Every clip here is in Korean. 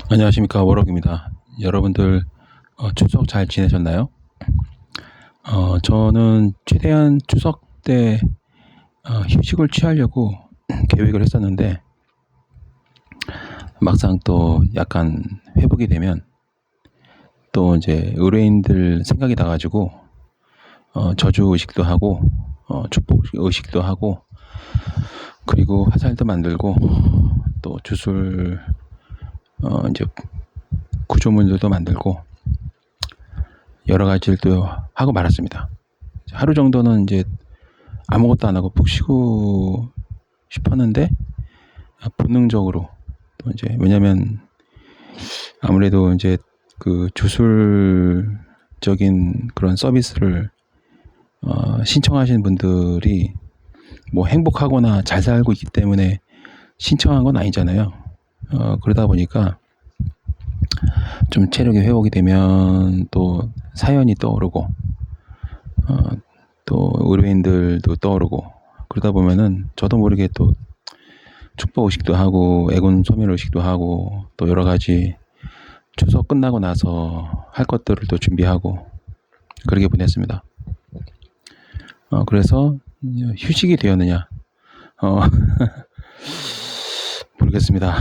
안녕하십니까, 워럭입니다. 여러분들 추석 잘 지내셨나요? 저는 최대한 추석 때 휴식을 취하려고 계획을 했었는데 막상 또 약간 회복이 되면 또 이제 의뢰인들 생각이 나가지고 저주 의식도 하고 축복 의식도 하고, 그리고 화살도 만들고, 또 주술 이제 구조물들도 만들고 여러 가지를 또 하고 말았습니다. 하루 정도는 이제 아무것도 안 하고 푹 쉬고 싶었는데 본능적으로 또 이제, 왜냐면 아무래도 이제 그 주술적인 그런 서비스를 신청하신 분들이 뭐 행복하거나 잘 살고 있기 때문에 신청한 건 아니잖아요. 그러다 보니까 좀 체력이 회복이 되면 또 사연이 떠오르고 또 의뢰인들도 떠오르고, 그러다 보면은 저도 모르게 또 축복 의식도 하고 애군 소멸 의식도 하고 또 여러 가지 추석 끝나고 나서 할 것들을 또 준비하고 그렇게 보냈습니다. 그래서 휴식이 되었느냐? 모르겠습니다.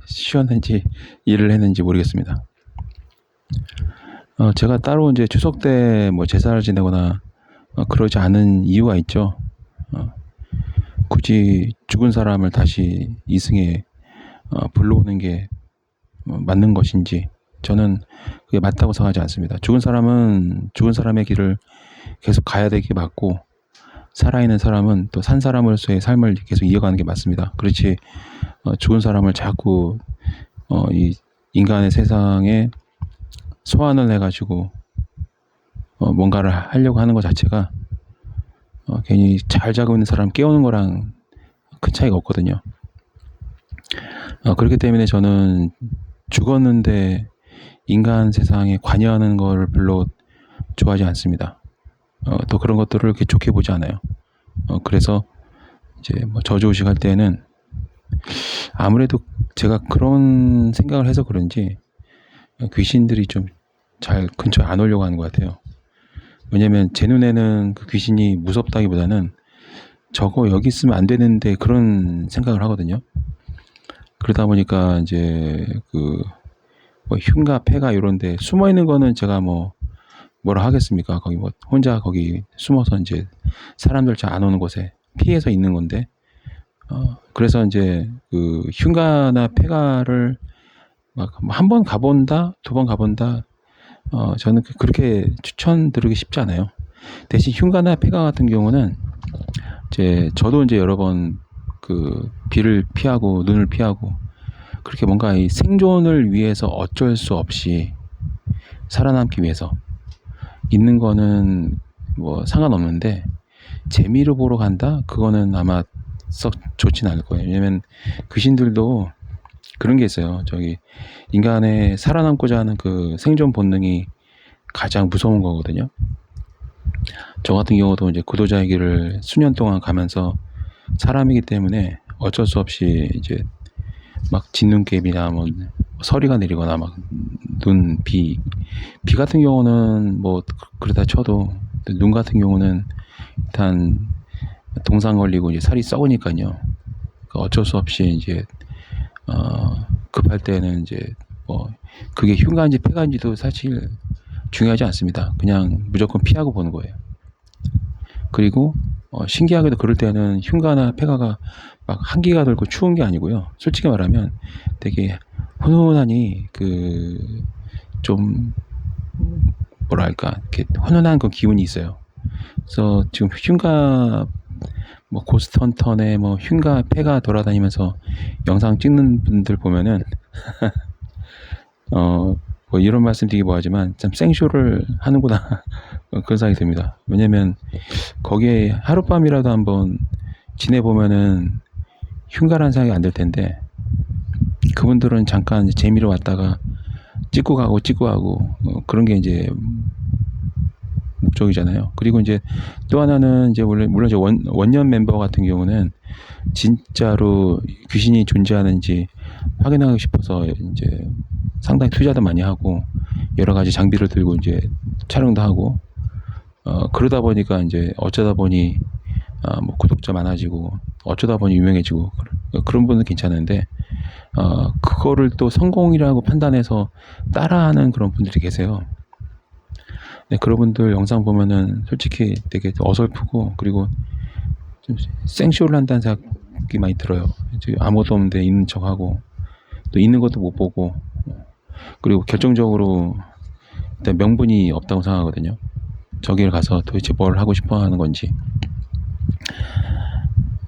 쉬었는지 일을 했는지 모르겠습니다. 제가 따로 이제 추석 때 뭐 제사를 지내거나 그러지 않은 이유가 있죠. 굳이 죽은 사람을 다시 이승에 불러오는 게 맞는 것인지, 저는 그게 맞다고 생각하지 않습니다. 죽은 사람은 죽은 사람의 길을 계속 가야 되게 맞고, 살아있는 사람은 또 산 사람으로서의 삶을 계속 이어가는 게 맞습니다. 그렇지 죽은 사람을 자꾸 이 인간의 세상에 소환을 해가지고 뭔가를 하려고 하는 것 자체가 괜히 잘 자고 있는 사람 깨우는 거랑 큰 차이가 없거든요. 그렇기 때문에 저는 죽었는데 인간 세상에 관여하는 걸 별로 좋아하지 않습니다. 또 그런 것들을 그렇게 좋게 보지 않아요. 그래서 이제 뭐 저주의식 할 때는 아무래도 제가 그런 생각을 해서 그런지 귀신들이 좀 잘 근처에 안 오려고 하는 것 같아요. 왜냐면 제 눈에는 그 귀신이 무섭다기보다는 저거 여기 있으면 안 되는데 그런 생각을 하거든요. 그러다 보니까 이제 그 뭐 흉가 폐가 이런데 숨어 있는 거는 제가 뭐라 하겠습니까? 거기 뭐 혼자 거기 숨어서 이제 사람들 잘 안 오는 곳에 피해서 있는 건데, 그래서 이제 그 흉가나 폐가를 막 한 번 가본다, 두 번 가본다, 저는 그렇게 추천드리기 쉽지 않아요. 대신 흉가나 폐가 같은 경우는 이제 저도 이제 여러 번 그 비를 피하고 눈을 피하고 그렇게 뭔가 이 생존을 위해서 어쩔 수 없이 살아남기 위해서 있는 거는 뭐 상관없는데, 재미를 보러 간다? 그거는 아마 썩 좋진 않을 거예요. 왜냐면 귀신들도 그런 게 있어요. 저기 인간의 살아남고자 하는 그 생존 본능이 가장 무서운 거거든요. 저 같은 경우도 이제 구도자의 길을 수년 동안 가면서 사람이기 때문에 어쩔 수 없이 이제 막 진눈깨비나 뭐 서리가 내리거나 막 비 같은 경우는 뭐 그러다 쳐도, 눈 같은 경우는 일단 동상 걸리고 이제 살이 썩으니까요. 어쩔 수 없이 이제 급할 때는 이제 뭐 그게 흉가인지 폐가인지도 사실 중요하지 않습니다. 그냥 무조건 피하고 보는 거예요. 그리고 신기하게도 그럴 때는 흉가나 폐가가 막 한기가 들고 추운 게 아니고요. 솔직히 말하면 되게 훈훈하니 그 좀 뭐랄까 이렇게 훈훈한 그 기운이 있어요. 그래서 지금 흉가 뭐 고스트 헌터네 뭐 흉가 폐가 돌아다니면서 영상 찍는 분들 보면은 뭐 이런 말씀 드리기 뭐하지만 참 생쇼를 하는구나 그런 생각이 듭니다. 왜냐면 거기에 하룻밤이라도 한번 지내보면은 흉가라는 생각이 안 들 텐데, 그분들은 잠깐 재미로 왔다가 찍고 가고 그런 게 이제 목적이잖아요. 그리고 이제 또 하나는 이제 물론 이제 원년 멤버 같은 경우는 진짜로 귀신이 존재하는지 확인하고 싶어서 이제 상당히 투자도 많이 하고 여러 가지 장비를 들고 이제 촬영도 하고 그러다 보니까 이제 어쩌다 보니 뭐 구독자 많아지고 어쩌다 보니 유명해지고 그런 분은 괜찮은데 그거를 또 성공이라고 판단해서 따라하는 그런 분들이 계세요. 네, 그런 분들 영상 보면은 솔직히 되게 어설프고 그리고 좀 생쇼를 한다는 생각이 많이 들어요. 아무것도 없는데 있는 척하고 또 있는 것도 못 보고 그리고 결정적으로 일단 명분이 없다고 생각하거든요. 저기를 가서 도대체 뭘 하고 싶어 하는 건지.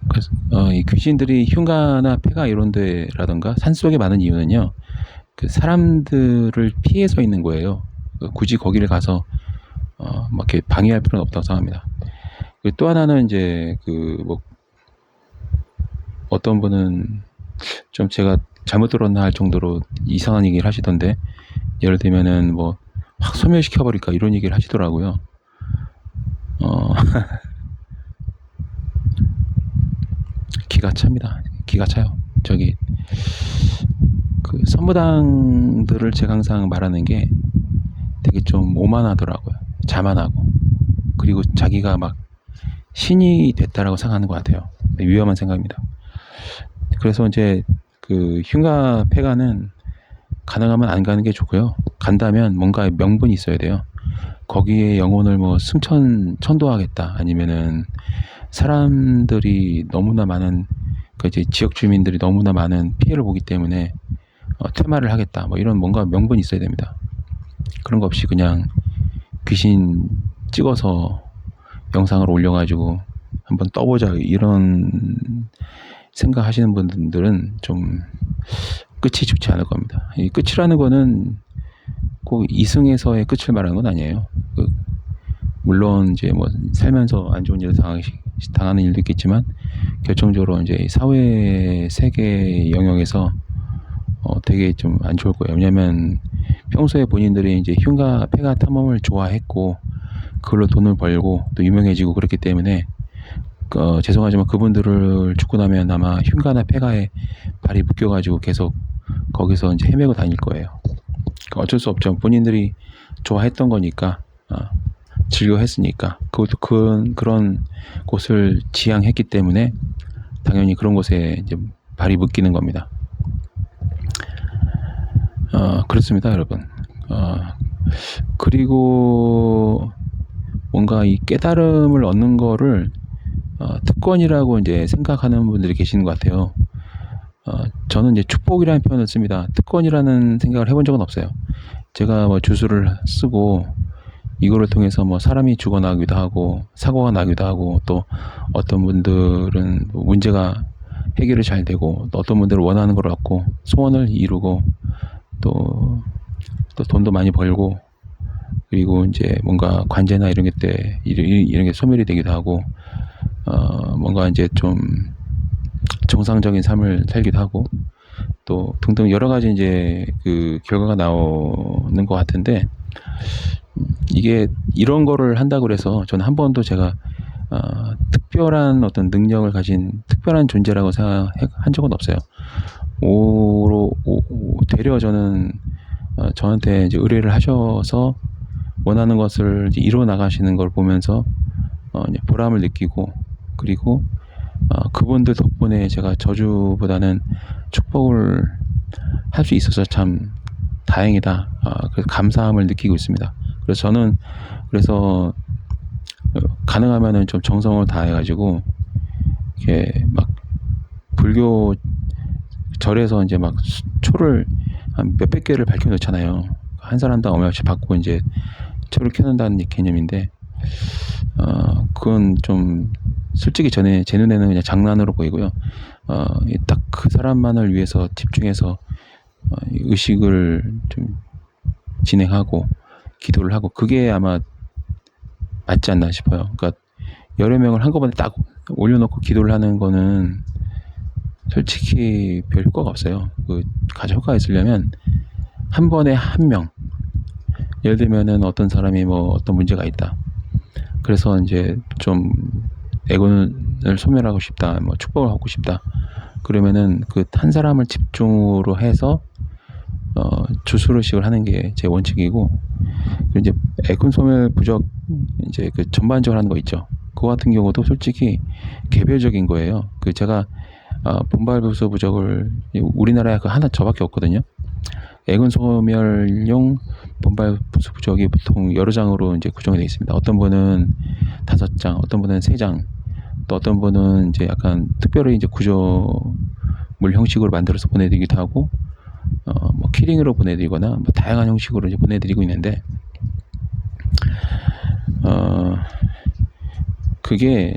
그래서 이 귀신들이 흉가나 폐가 이런 데라던가 산속에 많은 이유는요. 그 사람들을 피해서 있는 거예요. 굳이 거기를 가서 막 이렇게 방해할 필요는 없다고 생각합니다. 또 하나는 이제 뭐 어떤 분은 좀 제가 잘못 들었나 할 정도로 이상한 얘기를 하시던데 예를 들면은 뭐 확 소멸시켜버릴까 이런 얘기를 하시더라고요. 기가 찹니다. 기가 차요. 저기 그 선무당들을 제가 항상 말하는 게 되게 좀 오만하더라고요. 자만하고 그리고 자기가 막 신이 됐다라고 생각하는 것 같아요. 위험한 생각입니다. 그래서 이제 그 흉가 폐가는 가능하면 안 가는 게 좋고요. 간다면 뭔가 명분이 있어야 돼요. 거기에 영혼을 뭐 천도하겠다 아니면은 사람들이 너무나 많은 그 이제 지역 주민들이 너무나 많은 피해를 보기 때문에 퇴마를 하겠다 뭐 이런 뭔가 명분이 있어야 됩니다. 그런 거 없이 그냥 귀신 찍어서 영상을 올려가지고 한번 떠보자 이런 생각하시는 분들은 좀 끝이 좋지 않을 겁니다. 이 끝이라는 거는 꼭 이승에서의 끝을 말하는 건 아니에요. 물론 이제 뭐 살면서 안 좋은 일을 당하는 일도 있겠지만 결정적으로 이제 사회 세계 영역에서 되게 좀 안 좋을 거예요. 왜냐면 평소에 본인들이 이제 흉가 폐가 탐험을 좋아했고 그걸로 돈을 벌고 또 유명해지고 그렇기 때문에 죄송하지만 그분들을 죽고 나면 아마 흉가나 폐가에 발이 묶여가지고 계속 거기서 이제 헤매고 다닐 거예요. 어쩔 수 없죠. 본인들이 좋아했던 거니까 즐겨 했으니까 그것도 그런 곳을 지향했기 때문에 당연히 그런 곳에 이제 발이 묶이는 겁니다. 그렇습니다, 여러분. 그리고 뭔가 이 깨달음을 얻는 거를 특권이라고 이제 생각하는 분들이 계시는 것 같아요. 저는 이제 축복이라는 표현을 씁니다. 특권이라는 생각을 해본 적은 없어요. 제가 뭐 주술을 쓰고 이거를 통해서 뭐 사람이 죽어나기도 하고 사고가 나기도 하고 또 어떤 분들은 문제가 해결이 잘 되고 또 어떤 분들은 원하는 걸 얻고 소원을 이루고 또 돈도 많이 벌고 그리고 이제 뭔가 관제나 이런 게 소멸이 되기도 하고 뭔가 이제 좀 정상적인 삶을 살기도 하고 또 등등 여러 가지 이제 그 결과가 나오는 것 같은데 이게 이런 거를 한다고 그래서 저는 한 번도 제가 특별한 어떤 능력을 가진 특별한 존재라고 생각한 적은 없어요. 되려 저는 저한테 이제 의뢰를 하셔서 원하는 것을 이제 이루어 나가시는 걸 보면서 이제 보람을 느끼고 그리고 그분들 덕분에 제가 저주보다는 축복을 할 수 있어서 참 다행이다. 그래서 감사함을 느끼고 있습니다. 그래서 저는 가능하면은 좀 정성을 다해가지고 이렇게 막 불교 절에서 이제 막 초를 한 몇백 개를 밝혀 놓잖아요. 한 사람당 얼마씩 받고 이제 초를 켜놓는다는 개념인데 그건 좀 솔직히 제 눈에는 그냥 장난으로 보이고요. 딱 그 사람만을 위해서 집중해서 의식을 좀 진행하고 기도를 하고 그게 아마 맞지 않나 싶어요. 그러니까 여러 명을 한꺼번에 딱 올려놓고 기도를 하는 거는 솔직히 별 효과가 없어요. 가장 효과가 있으려면 한 번에 한 명. 예를 들면은 어떤 사람이 뭐 어떤 문제가 있다. 그래서 이제 좀 애군을 소멸하고 싶다. 뭐 축복을 하고 싶다. 그러면은 그 한 사람을 집중으로 해서 주스루식을 하는 게 제 원칙이고, 그리고 이제 애군 소멸 부적 이제 그 전반적으로 하는 거 있죠. 그거 같은 경우도 솔직히 개별적인 거예요. 그 제가 본발부수 부적을 우리나라에 그 하나 저밖에 없거든요. 애군 소멸용 본발부수 부적이 보통 여러 장으로 이제 구성이 되어 있습니다. 어떤 분은 5장, 어떤 분은 3장, 또 어떤 분은 이제 약간 특별히 이제 구조물 형식으로 만들어서 보내드리기도 하고, 뭐 키링으로 보내드리거나 뭐 다양한 형식으로 이제 보내드리고 있는데, 그게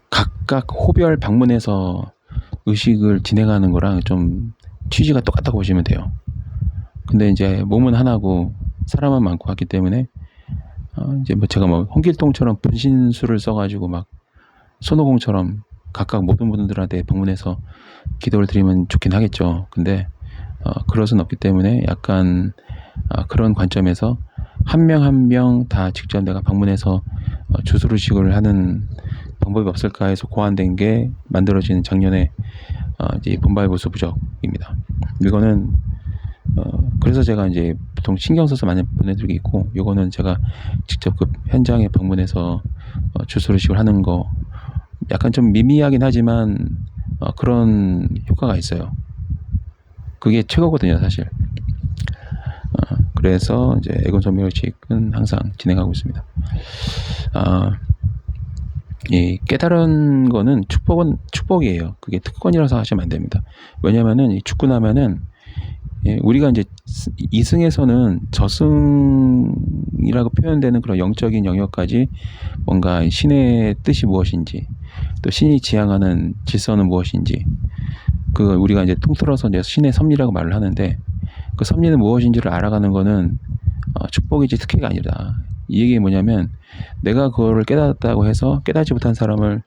각각 호별 방문해서 의식을 진행하는 거랑 좀 취지가 똑같다고 보시면 돼요. 근데 이제 몸은 하나고 사람은 많고 하기 때문에 이제 뭐 제가 뭐 홍길동처럼 분신술을 써가지고 막 손오공처럼 각각 모든 분들한테 방문해서 기도를 드리면 좋긴 하겠죠. 근데 그럴 수는 없기 때문에 약간 그런 관점에서 한 명 한 명 다 직접 내가 방문해서 주스루식을 하는 방법이 없을까 해서 고안된 게 만들어진 작년에 이제 본발부수 부적입니다. 이거는 그래서 제가 이제 보통 신경 써서 많이 보내드리고 있고, 요거는 제가 직접 그 현장에 방문해서 주스루식을 하는 거 약간 좀 미미하긴 하지만 그런 효과가 있어요. 그게 최고거든요, 사실. 그래서 이제 애군 소멸식은 항상 진행하고 있습니다. 이 깨달은 거는 축복이에요. 그게 특권이라서 하시면 안 됩니다. 왜냐면은 이 죽고 나면은 우리가 이제 이승에서는 저승이라고 표현되는 그런 영적인 영역까지 뭔가 신의 뜻이 무엇인지, 또 신이 지향하는 질서는 무엇인지, 그 우리가 이제 통틀어서 이제 신의 섭리라고 말을 하는데, 그 섭리는 무엇인지를 알아가는 거는 축복이지 특혜가 아니라, 이 얘기 뭐냐면 내가 그거를 깨닫다고 해서 깨닫지 못한 사람을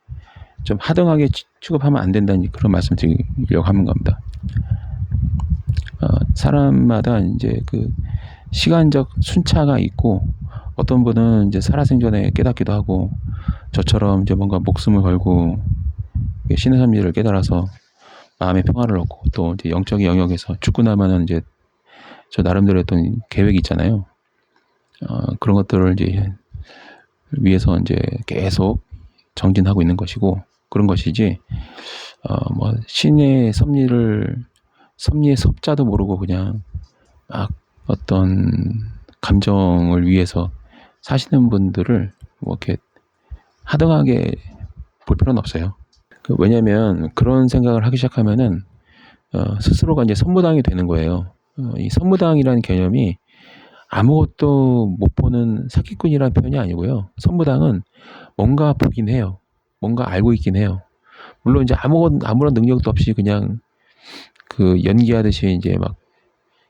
좀 하등하게 취급하면 안 된다는 그런 말씀 드리려고 하는 겁니다. 사람마다 이제 그 시간적 순차가 있고, 어떤 분은 이제 살아생전에 깨닫기도 하고, 저처럼 이제 뭔가 목숨을 걸고 신의 섭리를 깨달아서 마음의 평화를 얻고, 또 이제 영적인 영역에서 죽고 나면은 이제 저 나름대로 어떤 계획이 있잖아요. 그런 것들을 이제 위해서 이제 계속 정진하고 있는 것이고, 그런 것이지, 뭐 신의 섭리의 섭자도 모르고 그냥 막 어떤 감정을 위해서 사시는 분들을 뭐 이렇게 하등하게 볼 필요는 없어요. 왜냐면 그런 생각을 하기 시작하면은 스스로가 이제 선무당이 되는 거예요. 이 선무당이라는 개념이 아무것도 못 보는 사기꾼이라는 표현이 아니고요. 선무당은 뭔가 보긴 해요. 뭔가 알고 있긴 해요. 물론 이제 아무런 능력도 없이 그냥 그 연기하듯이 이제 막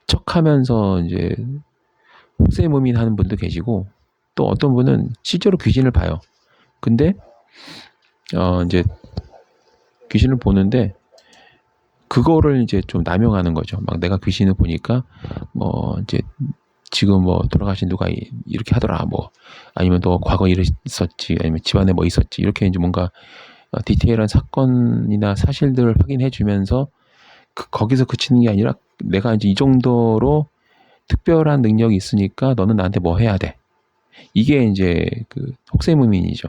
척하면서 이제 혹세무민 하는 분도 계시고, 또 어떤 분은 실제로 귀신을 봐요. 근데 이제 귀신을 보는데 그거를 이제 좀 남용하는 거죠. 막 내가 귀신을 보니까 뭐 이제 지금 뭐 돌아가신 누가 이렇게 하더라, 뭐 아니면 너 과거에 있었지, 아니면 집안에 뭐 있었지, 이렇게 이제 뭔가 디테일한 사건이나 사실들을 확인해 주면서 거기서 그치는 게 아니라 내가 이제 이 정도로 특별한 능력이 있으니까 너는 나한테 뭐 해야 돼, 이게 이제 그 혹세무민이죠.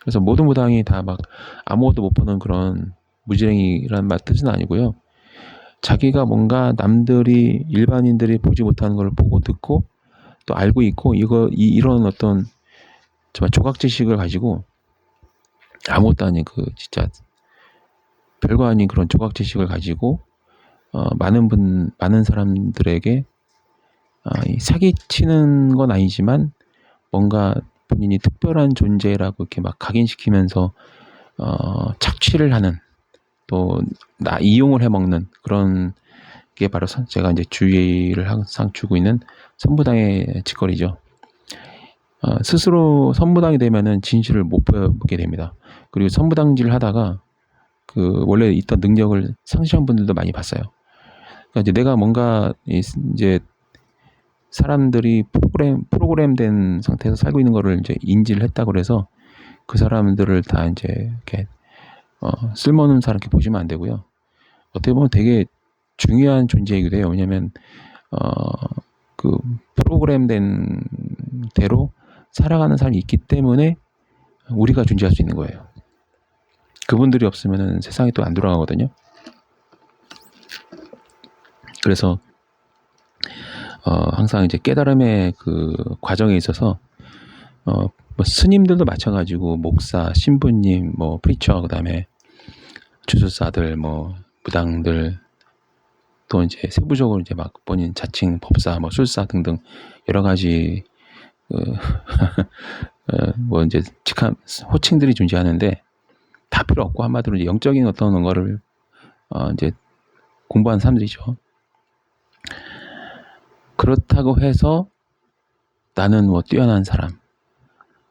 그래서 모든 무당이 다 막 아무것도 못 보는 그런 무지랭이라는 뜻은 아니고요. 자기가 뭔가 남들이 일반인들이 보지 못하는 걸 보고 듣고 또 알고 있고, 이런 어떤 정말 조각 지식을 가지고 아무것도 아닌 그 진짜 별거 아닌 그런 조각 지식을 가지고 많은 사람들에게 사기치는 건 아니지만 뭔가 본인이 특별한 존재라고 이렇게 막 각인시키면서 착취를 하는, 또 이용을 해먹는 그런 게 바로 제가 이제 주의를 항상 주고 있는 선무당의 짓거리죠. 스스로 선무당이 되면은 진실을 못 보게 됩니다. 그리고 선무당질을 하다가 그 원래 있던 능력을 상실한 분들도 많이 봤어요. 그러니까 이제 내가 뭔가 이제 사람들이 프로그램된 상태에서 살고 있는 거를 이제 인지를 했다고 그래서 그 사람들을 다 이제 이렇게 쓸모없는 사람 이렇게 보시면 안 되고요. 어떻게 보면 되게 중요한 존재이기도 해요. 왜냐면 그 프로그램된 대로 살아가는 사람이 있기 때문에 우리가 존재할 수 있는 거예요. 그분들이 없으면 세상이 또 안 돌아가거든요. 그래서 항상 이제 깨달음의 그 과정에 있어서 뭐 스님들도 마찬가지고 목사, 신부님, 뭐 프리처, 그다음에 주술사들, 뭐 무당들, 또 이제 세부적으로 이제 막 본인 자칭 법사, 뭐 술사 등등 여러 가지 뭐 이제 직함 호칭들이 존재하는데 다 필요 없고 한마디로 이제 영적인 어떤 거를 이제 공부한 사람들이죠. 그렇다고 해서 나는 뭐 뛰어난 사람,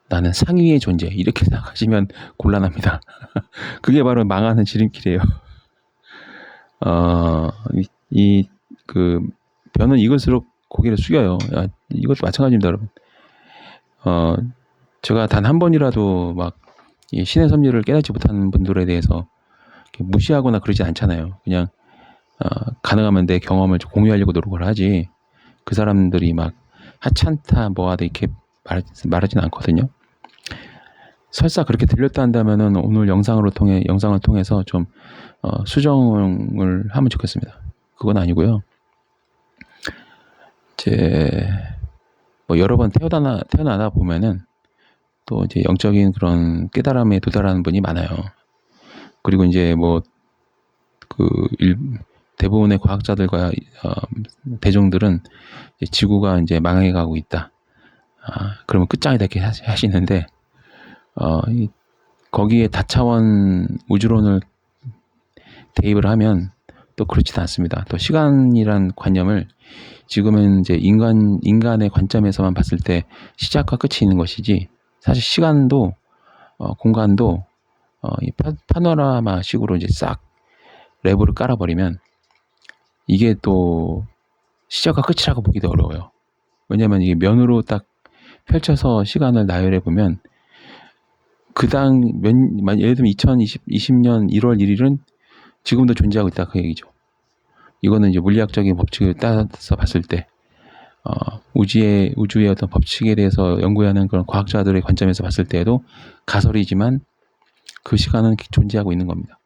나는 상위의 존재 이렇게 생각하시면 곤란합니다. 그게 바로 망하는 지름길이에요. 그 변은 익을수록 고개를 숙여요. 이것도 마찬가지입니다, 여러분. 제가 단 한 번이라도 막 이 신의 섭리를 깨닫지 못하는 분들에 대해서 무시하거나 그러지 않잖아요. 그냥 가능하면 내 경험을 좀 공유하려고 노력을 하지. 그 사람들이 막 하찮다 뭐하다 이렇게 말하진 않거든요. 설사 그렇게 들렸다 한다면은 오늘 영상을 통해서 좀 수정을 하면 좋겠습니다. 그건 아니고요. 이제 뭐 여러 번 태어나다 보면은 또 이제 영적인 그런 깨달음에 도달하는 분이 많아요. 그리고 이제 뭐 대부분의 과학자들과 대중들은 이제 지구가 이제 망해가고 있다. 그러면 끝장이다 이렇게 하시는데 거기에 다차원 우주론을 대입을 하면 또 그렇지도 않습니다. 또 시간이란 관념을 지금은 이제 인간의 관점에서만 봤을 때 시작과 끝이 있는 것이지, 사실 시간도 공간도 이 파노라마식으로 이제 싹 랩을 깔아버리면 이게 또 시작과 끝이라고 보기도 어려워요. 왜냐면 이게 면으로 딱 펼쳐서 시간을 나열해 보면 예를 들면 2020년 1월 1일은 지금도 존재하고 있다 그 얘기죠. 이거는 이제 물리학적인 법칙을 따라서 봤을 때 우주의 어떤 법칙에 대해서 연구하는 그런 과학자들의 관점에서 봤을 때에도 가설이지만 그 시간은 존재하고 있는 겁니다.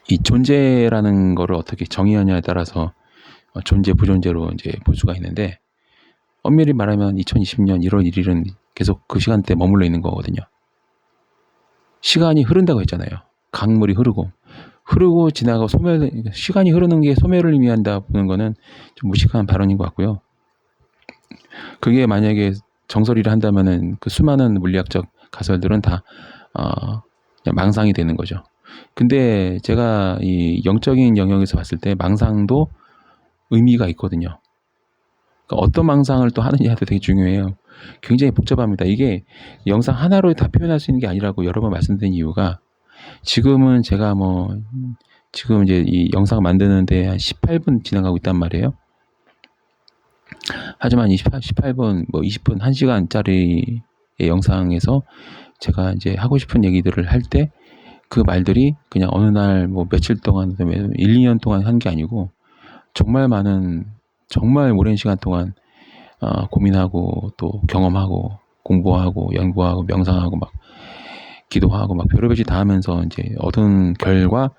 이 존재라는 거를 어떻게 정의하냐에 따라서 존재 부존재로 이제 볼 수가 있는데, 엄밀히 말하면 2020년 1월 1일은 계속 그 시간대에 머물러 있는 거거든요. 시간이 흐른다고 했잖아요. 강물이 흐르고 지나가고 시간이 흐르는 게 소멸을 의미한다 보는 거는 좀 무식한 발언인 것 같고요. 그게 만약에 정설이라 한다면은 그 수많은 물리학적 가설들은 다 그냥 망상이 되는 거죠. 근데 제가 이 영적인 영역에서 봤을 때 망상도 의미가 있거든요. 그러니까 어떤 망상을 또 하느냐도 되게 중요해요. 굉장히 복잡합니다. 이게 영상 하나로 다 표현할 수 있는 게 아니라고 여러 번 말씀드린 이유가, 지금은 제가 지금 이제 이 영상 만드는데 한 18분 지나가고 있단 말이에요. 하지만 18분, 뭐 20분, 1시간짜리의 영상에서 제가 이제 하고 싶은 얘기들을 할 때 그 말들이 그냥 어느 날 뭐 며칠 동안, 1, 2년 동안 한 게 아니고 정말 오랜 시간 동안 고민하고 또 경험하고 공부하고 연구하고 명상하고 막 기도하고 막 별의별 짓 다 하면서 이제 얻은 결과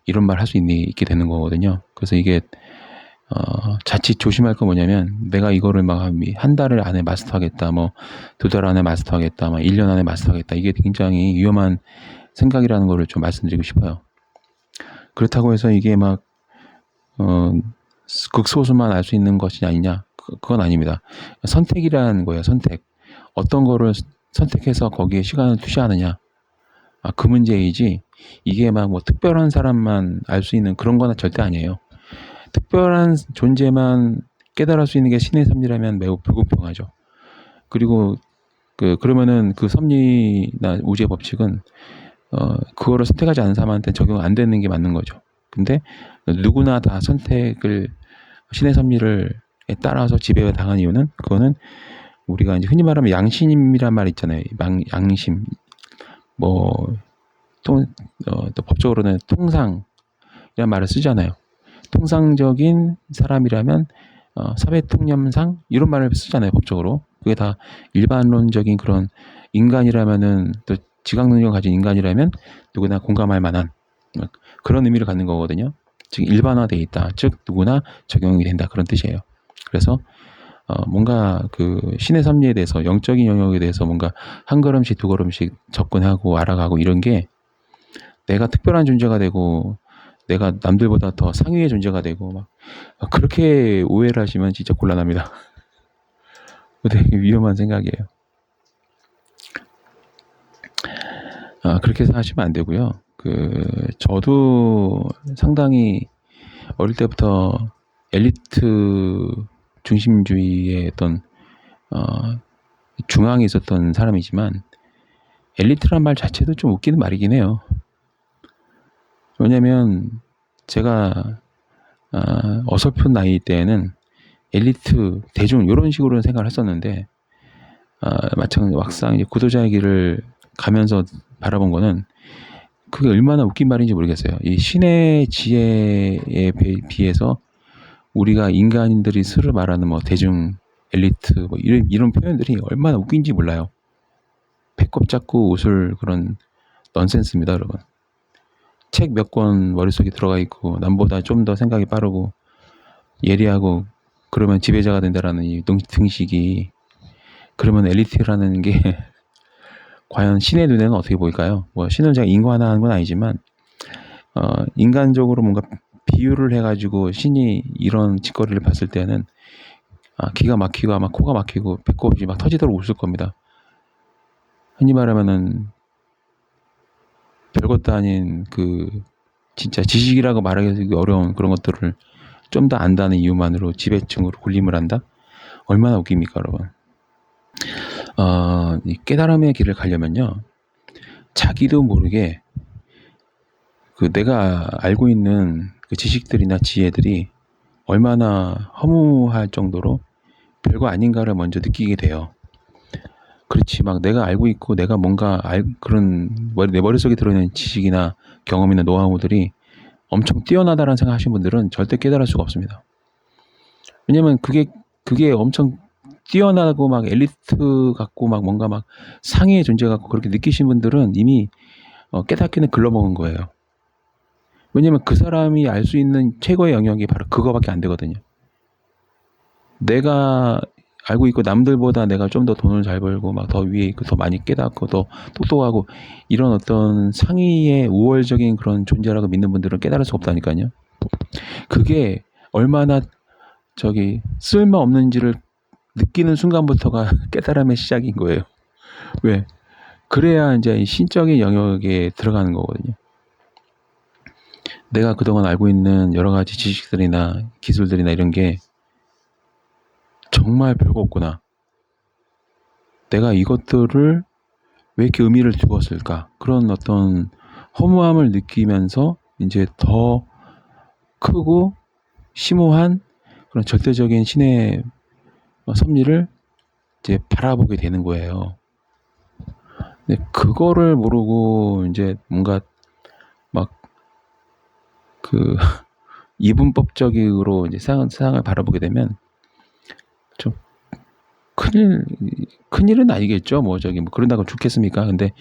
이런 말 할 수 있게 되는 거거든요. 그래서 이게 자칫 조심할 건 뭐냐면, 내가 이거를 막 한 달 안에 마스터하겠다, 뭐 2달 안에 마스터하겠다, 막 1년 안에 마스터하겠다, 이게 굉장히 위험한 생각이라는 거를 좀 말씀드리고 싶어요. 그렇다고 해서 이게 막 극소수만 알 수 있는 것이 아니냐, 그건 아닙니다. 선택이라는 거예요. 선택. 어떤 거를 선택해서 거기에 시간을 투자하느냐, 그 문제이지, 이게 막 뭐 특별한 사람만 알 수 있는 그런 거는 절대 아니에요. 특별한 존재만 깨달을 수 있는 게 신의 섭리라면 매우 불공평하죠. 그리고 그러면은 그 섭리나 우주의 법칙은 그거를 선택하지 않은 사람한테 적용 안 되는 게 맞는 거죠. 근데 누구나 다 선택을 신의 섭리를 따라서 지배를 당한 이유는, 그거는 우리가 이제 흔히 말하면 양심이란 말 있잖아요. 양심. 뭐 또 법적으로는 통상이라는 말을 쓰잖아요. 통상적인 사람이라면 사회통념상 이런 말을 쓰잖아요. 법적으로. 그게 다 일반론적인 그런 인간이라면은, 또 지각 능력을 가진 인간이라면 누구나 공감할 만한 그런 의미를 갖는 거거든요. 즉 일반화되어 있다. 즉 누구나 적용이 된다. 그런 뜻이에요. 그래서 뭔가 그 신의 섭리에 대해서, 영적인 영역에 대해서 뭔가 한 걸음씩 두 걸음씩 접근하고 알아가고 이런 게 내가 특별한 존재가 되고 내가 남들보다 더 상위의 존재가 되고 막 그렇게 오해를 하시면 진짜 곤란합니다. 되게 위험한 생각이에요. 그렇게 하시면 안 되고요. 저도 상당히 어릴 때부터 엘리트 중심주의의 어떤 중앙에 있었던 사람이지만, 엘리트란 말 자체도 좀 웃기는 말이긴 해요. 왜냐면 제가 어설픈 나이 때에는 엘리트, 대중 이런 식으로 생각을 했었는데, 막상 이제 구도자의 길을 가면서 바라본 거는 그게 얼마나 웃긴 말인지 모르겠어요. 이 신의 지혜에 비해서 우리가 인간인들이 스스로 말하는 뭐 대중, 엘리트 뭐 이런 표현들이 얼마나 웃긴지 몰라요. 배꼽 잡고 웃을 그런 넌센스입니다, 여러분. 책 몇 권 머릿속에 들어가 있고 남보다 좀 더 생각이 빠르고 예리하고 그러면 지배자가 된다라는 이 등식이, 그러면 엘리트라는 게 과연 신의 눈에는 어떻게 보일까요? 뭐 신을 제가 인간화하는 건 아니지만 인간적으로 뭔가 비유를 해가지고 신이 이런 짓거리를 봤을 때는 기가 막히고 아마 코가 막히고 배꼽이 막 터지도록 웃을 겁니다. 흔히 말하면은 별것도 아닌 진짜 지식이라고 말하기 어려운 그런 것들을 좀 더 안다는 이유만으로 지배층으로 군림을 한다? 얼마나 웃깁니까, 여러분? 이 깨달음의 길을 가려면요, 자기도 모르게 내가 알고 있는 그 지식들이나 지혜들이 얼마나 허무할 정도로 별거 아닌가를 먼저 느끼게 돼요. 그렇지, 막 내가 알고 있고 내가 뭔가 내 머릿속에 들어있는 지식이나 경험이나 노하우들이 엄청 뛰어나다라는 생각하시는 분들은 절대 깨달을 수가 없습니다. 왜냐면 그게 엄청 뛰어나고 막 엘리트 같고 막 뭔가 막 상위의 존재 같고 그렇게 느끼신 분들은 이미 깨닫기는 글러먹은 거예요. 왜냐면 그 사람이 알 수 있는 최고의 영역이 바로 그거밖에 안 되거든요. 내가 알고 있고 남들보다 내가 좀 더 돈을 잘 벌고 막 더 위에 있고 더 많이 깨닫고 더 똑똑하고 이런 어떤 상위의 우월적인 그런 존재라고 믿는 분들은 깨달을 수 없다니까요. 그게 얼마나 쓸모없는지를 느끼는 순간부터가 깨달음의 시작인 거예요. 왜? 그래야 이제 이 신적인 영역에 들어가는 거거든요. 내가 그동안 알고 있는 여러 가지 지식들이나 기술들이나 이런 게 정말 별거 없구나. 내가 이것들을 왜 이렇게 의미를 두었을까? 그런 어떤 허무함을 느끼면서 이제 더 크고 심오한 그런 절대적인 신의 섭리를 이제 바라보게 되는 거예요. 근데 그거를 모르고 이제 뭔가 막 이분법적으로 이제 세상을 바라보게 되면 좀 큰일은 아니겠죠. 뭐 그런다고 죽겠습니까? 근데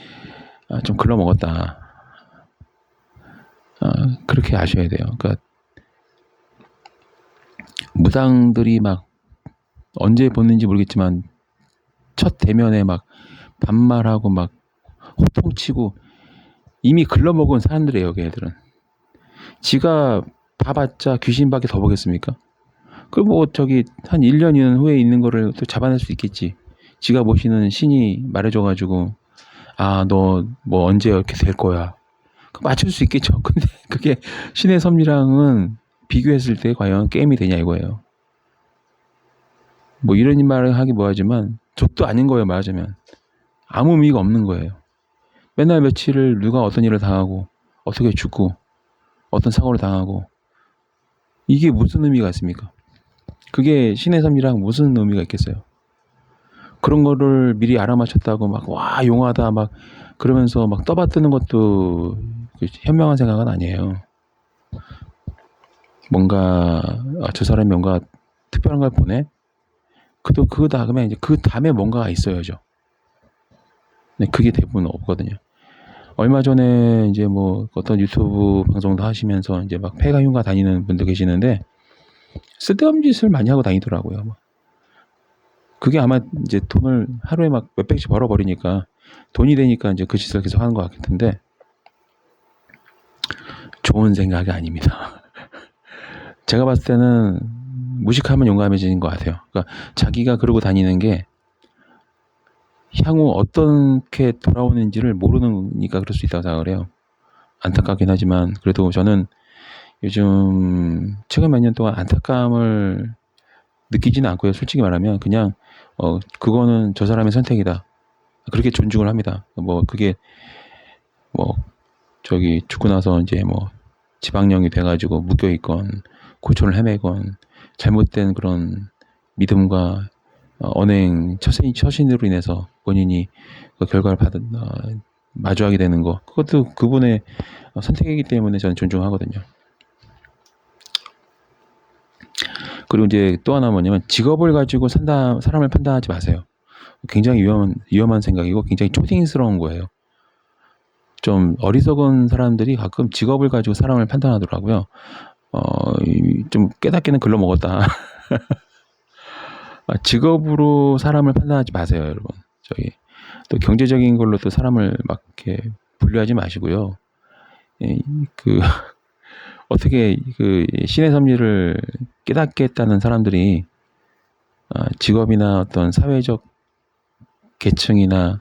좀 글러먹었다. 그렇게 아셔야 돼요. 그러니까 무당들이 막 언제 보는지 모르겠지만 첫 대면에 막 반말하고 막 호통치고 이미 글러먹은 사람들이에요. 걔네들은. 지가 봐봤자 귀신밖에 더 보겠습니까? 한 1년 후에 있는 거를 또 잡아낼 수 있겠지. 지가 모시는 신이 말해줘가지고 너 뭐 언제 이렇게 될 거야. 맞출 수 있겠죠. 근데 그게 신의 섭리랑은 비교했을 때 과연 게임이 되냐 이거예요. 뭐 이런 말을 하기 뭐하지만 족도 아닌 거예요. 말하자면 아무 의미가 없는 거예요. 맨날 며칠을 누가 어떤 일을 당하고 어떻게 죽고 어떤 사고를 당하고 이게 무슨 의미가 있습니까? 그게 신의 섭리랑 무슨 의미가 있겠어요? 그런 거를 미리 알아맞혔다고 막 와 용하다 막 그러면서 막 떠받드는 것도 현명한 생각은 아니에요. 뭔가 저 사람이 뭔가 특별한 걸 보내? 그 다음에 이제 그 다음에 뭔가가 있어야죠. 근데 그게 대부분 없거든요. 얼마 전에 이제 뭐 어떤 유튜브 방송도 하시면서 이제 막 폐가 흉가 다니는 분도 계시는데 쓸데없는 짓을 많이 하고 다니더라고요. 그게 아마 이제 돈을 하루에 막 몇백씩 벌어버리니까 돈이 되니까 이제 그 짓을 계속 하는 것 같은데 좋은 생각이 아닙니다. 제가 봤을 때는 무식하면 용감해지는 것 같아요. 그러니까 자기가 그러고 다니는 게 향후 어떻게 돌아오는지를 모르니까 그럴 수 있다고 생각을 해요. 안타깝긴 하지만 그래도 저는 요즘 최근 몇 년 동안 안타까움을 느끼지는 않고요. 솔직히 말하면 그냥 그거는 저 사람의 선택이다. 그렇게 존중을 합니다. 뭐 그게 뭐 저기 죽고 나서 이제 뭐 지방령이 돼가지고 묶여 있건 고초를 헤매건 잘못된 그런 믿음과 언행 처신으로 인해서 본인이 그 결과를 마주하게 되는 거 그것도 그분의 선택이기 때문에 저는 존중하거든요. 그리고 이제 또 하나 뭐냐면 직업을 가지고 사람을 판단하지 마세요. 굉장히 위험한 생각이고 굉장히 초딩스러운 거예요. 좀 어리석은 사람들이 가끔 직업을 가지고 사람을 판단하더라고요. 좀 깨닫기는 글러먹었다. 직업으로 사람을 판단하지 마세요, 여러분. 또 경제적인 걸로 또 사람을 막 이렇게 분류하지 마시고요. 어떻게 신의 섭리를 깨닫겠다는 사람들이 직업이나 어떤 사회적 계층이나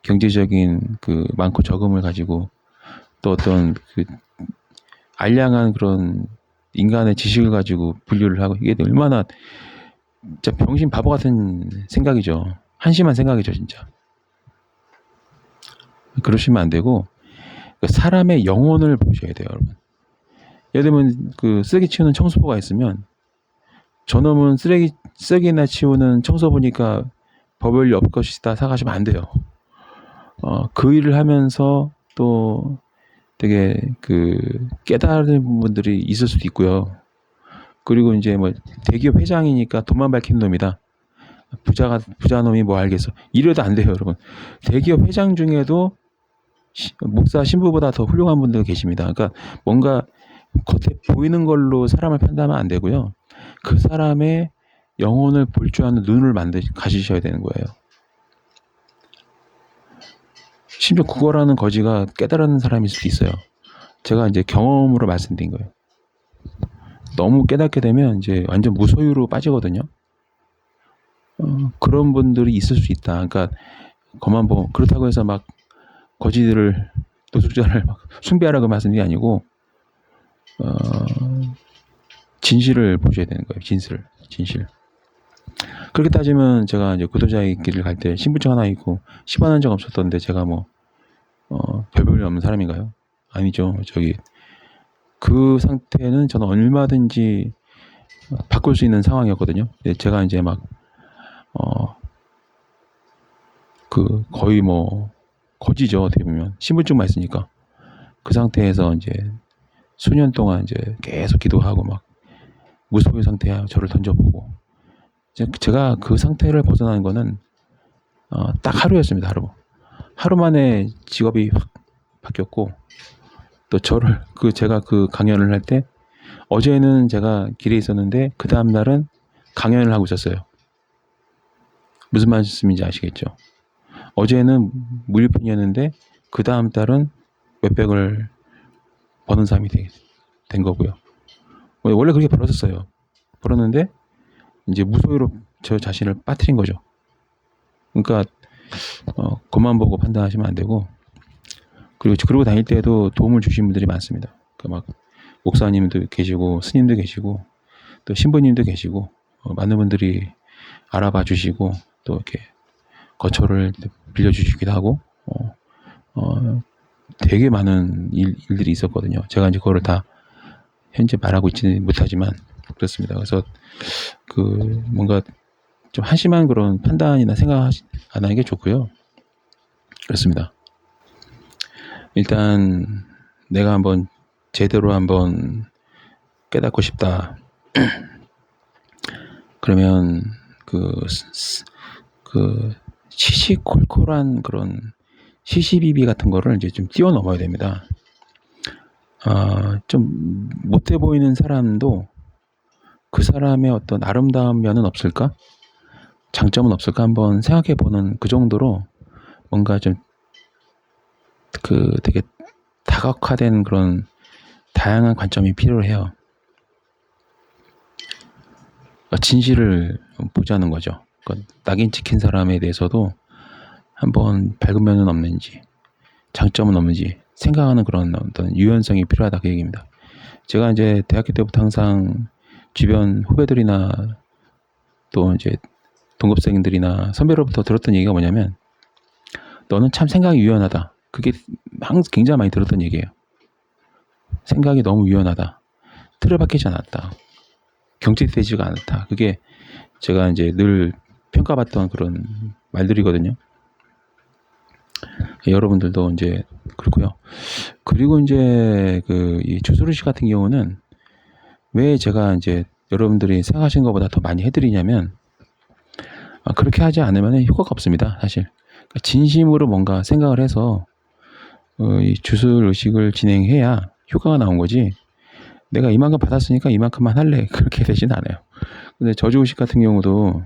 경제적인 많고 적음을 가지고 또 어떤 알량한 그런 인간의 지식을 가지고 분류를 하고 이게 얼마나 진짜 병신 바보 같은 생각이죠. 한심한 생각이죠, 진짜. 그러시면 안 되고 사람의 영혼을 보셔야 돼요, 여러분. 예를 들면 쓰레기 치우는 청소부가 있으면 저놈은 쓰레기나 치우는 청소부니까 법을 엿 것이다 생각하시면 안 돼요. 그 일을 하면서 또 되게 깨달은 분들이 있을 수도 있고요. 그리고 이제 뭐 대기업 회장이니까 돈만 밝힌 놈이다. 부자 놈이 뭐 알겠어. 이래도 안 돼요, 여러분. 대기업 회장 중에도 목사 신부보다 더 훌륭한 분들 계십니다. 그러니까 뭔가 겉에 보이는 걸로 사람을 판단하면 안 되고요. 그 사람의 영혼을 볼 줄 아는 눈을 가지셔야 되는 거예요. 심지어 국어라는 거지가 깨달은 사람일 수도 있어요. 제가 이제 경험으로 말씀드린 거예요. 너무 깨닫게 되면 이제 완전 무소유로 빠지거든요. 그런 분들이 있을 수 있다. 그러니까 그렇다고 해서 막 거지들을 노숙자를 막 숭배하라고 말씀드린 게 아니고 진실을 보셔야 되는 거예요. 진실. 그렇게 따지면 제가 이제 구도자의 길을 갈 때 신분증 하나 있고 10원 한 적 없었던데 제가 별 볼일 없는 사람인가요? 아니죠. 그 상태는 저는 얼마든지 바꿀 수 있는 상황이었거든요. 제가 이제 거의 거지죠. 어떻게 보면 신분증만 있으니까 그 상태에서 이제 수년 동안 이제 계속 기도하고 막 무소유 상태야 저를 던져보고 제가 그 상태를 벗어나는 거는 딱 하루였습니다. 하루 만에 직업이 확 바뀌었고 또 제가 강연을 할 때 어제는 제가 길에 있었는데 그 다음 날은 강연을 하고 있었어요. 무슨 말씀인지 아시겠죠? 어제는 무일푼이었는데 그 다음 달은 몇백을 버는 사람이 된 거고요. 원래 그렇게 벌었는데 이제 무소유로 저 자신을 빠뜨린 거죠. 그러니까 겉만 보고 판단하시면 안 되고 그리고 그러고 다닐 때에도 도움을 주신 분들이 많습니다. 목사님도 계시고 스님도 계시고 또 신부님도 계시고 많은 분들이 알아봐 주시고 또 이렇게 거처를 빌려주시기도 하고 되게 많은 일들이 있었거든요. 제가 이제 그거를 다 현재 말하고 있지는 못하지만 그렇습니다. 그래서 뭔가 좀 한심한 그런 판단이나 생각 안 하는 게 좋고요. 그렇습니다. 일단 내가 한번 제대로 한번 깨닫고 싶다. 그러면 그 시시콜콜한 그런 시시비비 같은 거를 이제 좀 뛰어넘어야 됩니다. 좀 못해 보이는 사람도 그 사람의 어떤 아름다운 면은 없을까? 장점은 없을까? 한번 생각해 보는 그 정도로 뭔가 좀 되게 다각화된 그런 다양한 관점이 필요해요. 진실을 보자는 거죠. 낙인 찍힌 사람에 대해서도 한번 밝은 면은 없는지, 장점은 없는지 생각하는 그런 어떤 유연성이 필요하다 그 얘기입니다. 제가 이제 대학교 때부터 항상 주변 후배들이나 또 이제 동급생들이나 선배로부터 들었던 얘기가 뭐냐면, 너는 참 생각이 유연하다. 그게 항상 굉장히 많이 들었던 얘기예요. 생각이 너무 유연하다. 틀을 박히지 않았다. 경직되지가 않았다. 그게 제가 이제 늘 평가받던 그런 말들이거든요. 여러분들도 이제 그렇고요. 그리고 이제 이 주수루 씨 같은 경우는 왜 제가 이제 여러분들이 생각하시는 것보다 더 많이 해드리냐면, 그렇게 하지 않으면 효과가 없습니다. 사실 진심으로 뭔가 생각을 해서 이 주술 의식을 진행해야 효과가 나온 거지, 내가 이만큼 받았으니까 이만큼만 할래 그렇게 되진 않아요. 근데 저주 의식 같은 경우도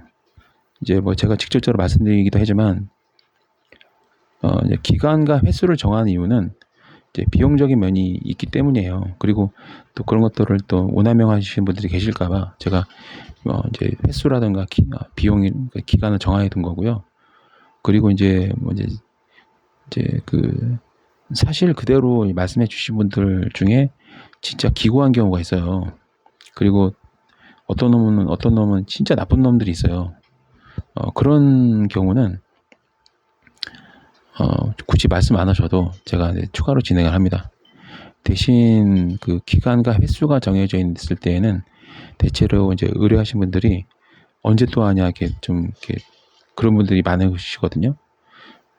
이제 뭐 제가 직접적으로 말씀드리기도 하지만, 이제 기간과 횟수를 정하는 이유는 이제 비용적인 면이 있기 때문이에요. 그리고 또 그런 것들을 또 오남용하시는 분들이 계실까봐 제가 이제 횟수라든가 비용 기간을 정해 둔 거고요. 그리고 이제 사실 그대로 말씀해 주신 분들 중에 진짜 기구한 경우가 있어요. 그리고 어떤 놈은 진짜 나쁜 놈들이 있어요. 그런 경우는 굳이 말씀 안 하셔도 제가 이제 추가로 진행을 합니다. 대신 그 기간과 횟수가 정해져 있을 때에는 대체로 이제 의뢰하신 분들이 언제 또 하냐 이렇게 그런 분들이 많으시거든요.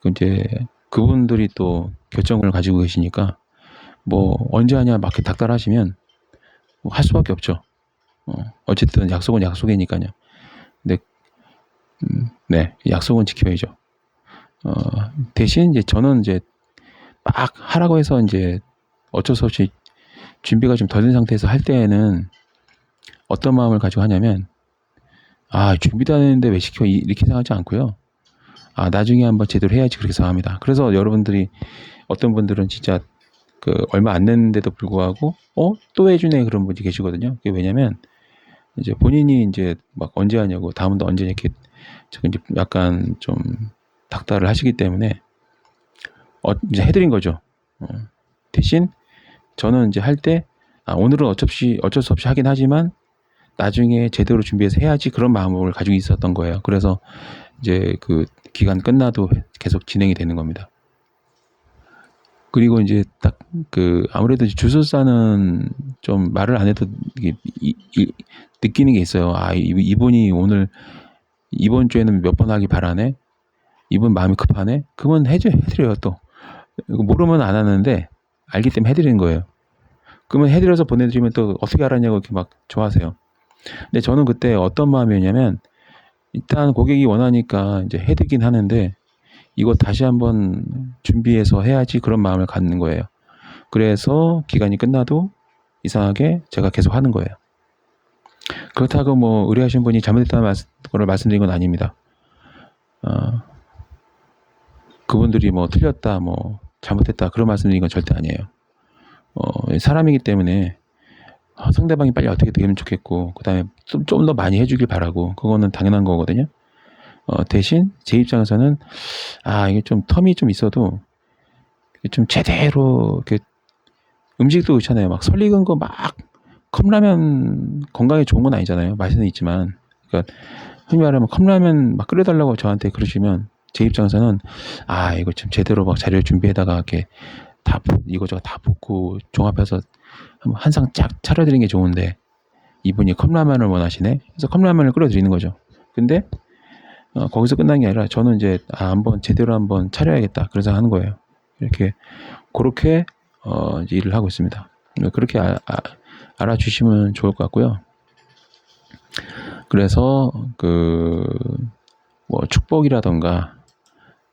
이제 그분들이 또 결정을 가지고 계시니까 뭐 언제 하냐 막 이렇게 닥달하시면 뭐 할 수밖에 없죠. 어쨌든 약속은 약속이니까요. 근데 네, 약속은 지켜야죠. 대신 이제 저는 이제 막 하라고 해서 이제 어쩔 수 없이 준비가 좀 덜 된 상태에서 할 때에는 어떤 마음을 가지고 하냐면, 준비도 안 했는데 왜 시켜 이렇게 생각하지 않고요. 나중에 한번 제대로 해야지 그렇게 생각합니다. 그래서 여러분들이 어떤 분들은 진짜 얼마 안 냈는데도 불구하고 또 해주네 그런 분이 계시거든요. 그게 왜냐면 이제 본인이 이제 막 언제 하냐고 다음도 언제 이렇게 이제 약간 좀 닥달을 하시기 때문에 이제 해드린 거죠. 대신 저는 이제 할 때 오늘은 어쩔 수 없이 하긴 하지만 나중에 제대로 준비해서 해야지 그런 마음을 가지고 있었던 거예요. 그래서 이제 그 기간 끝나도 계속 진행이 되는 겁니다. 그리고 이제 딱 아무래도 주술사는 좀 말을 안 해도 느끼는 게 있어요. 이분이 오늘 이번 주에는 몇 번 하기 바라네. 이분 마음이 급하네. 그러면 해드려요 또. 모르면 안 하는데 알기 때문에 해드리는 거예요. 그러면 해드려서 보내드리면 또 어떻게 알았냐고 이렇게 막 좋아하세요. 근데 저는 그때 어떤 마음이었냐면, 일단 고객이 원하니까 이제 해드리긴 하는데 이거 다시 한번 준비해서 해야지 그런 마음을 갖는 거예요. 그래서 기간이 끝나도 이상하게 제가 계속 하는 거예요. 그렇다고 뭐 의뢰하신 분이 잘못했다는 걸 말씀드린 건 아닙니다. 그분들이 뭐 틀렸다 뭐 잘못했다 그런 말씀드린 건 절대 아니에요. 사람이기 때문에 상대방이 빨리 어떻게 되면 좋겠고, 그 다음에 좀 더 많이 해주길 바라고, 그거는 당연한 거거든요. 대신 제 입장에서는 이게 좀 텀이 좀 있어도 좀 제대로 이렇게 음식도 그렇잖아요. 막 설익은 거 막 컵라면 건강에 좋은 건 아니잖아요. 맛은 있지만, 그러니까 흔히 말하면 컵라면 막 끓여달라고 저한테 그러시면 제 입장에서는 이거 좀 제대로 막 자료 준비해다가 이렇게 다 이거저거 다 볶고 종합해서 한 상 쫙 차려드리는 게 좋은데 이분이 컵라면을 원하시네. 그래서 컵라면을 끓여드리는 거죠. 근데 거기서 끝난 게 아니라 저는 이제 한번 제대로 한번 차려야겠다 그래서 하는 거예요. 이렇게 그렇게 이제 일을 하고 있습니다. 그렇게 알아주시면 좋을 것 같고요. 그래서 뭐 축복이라던가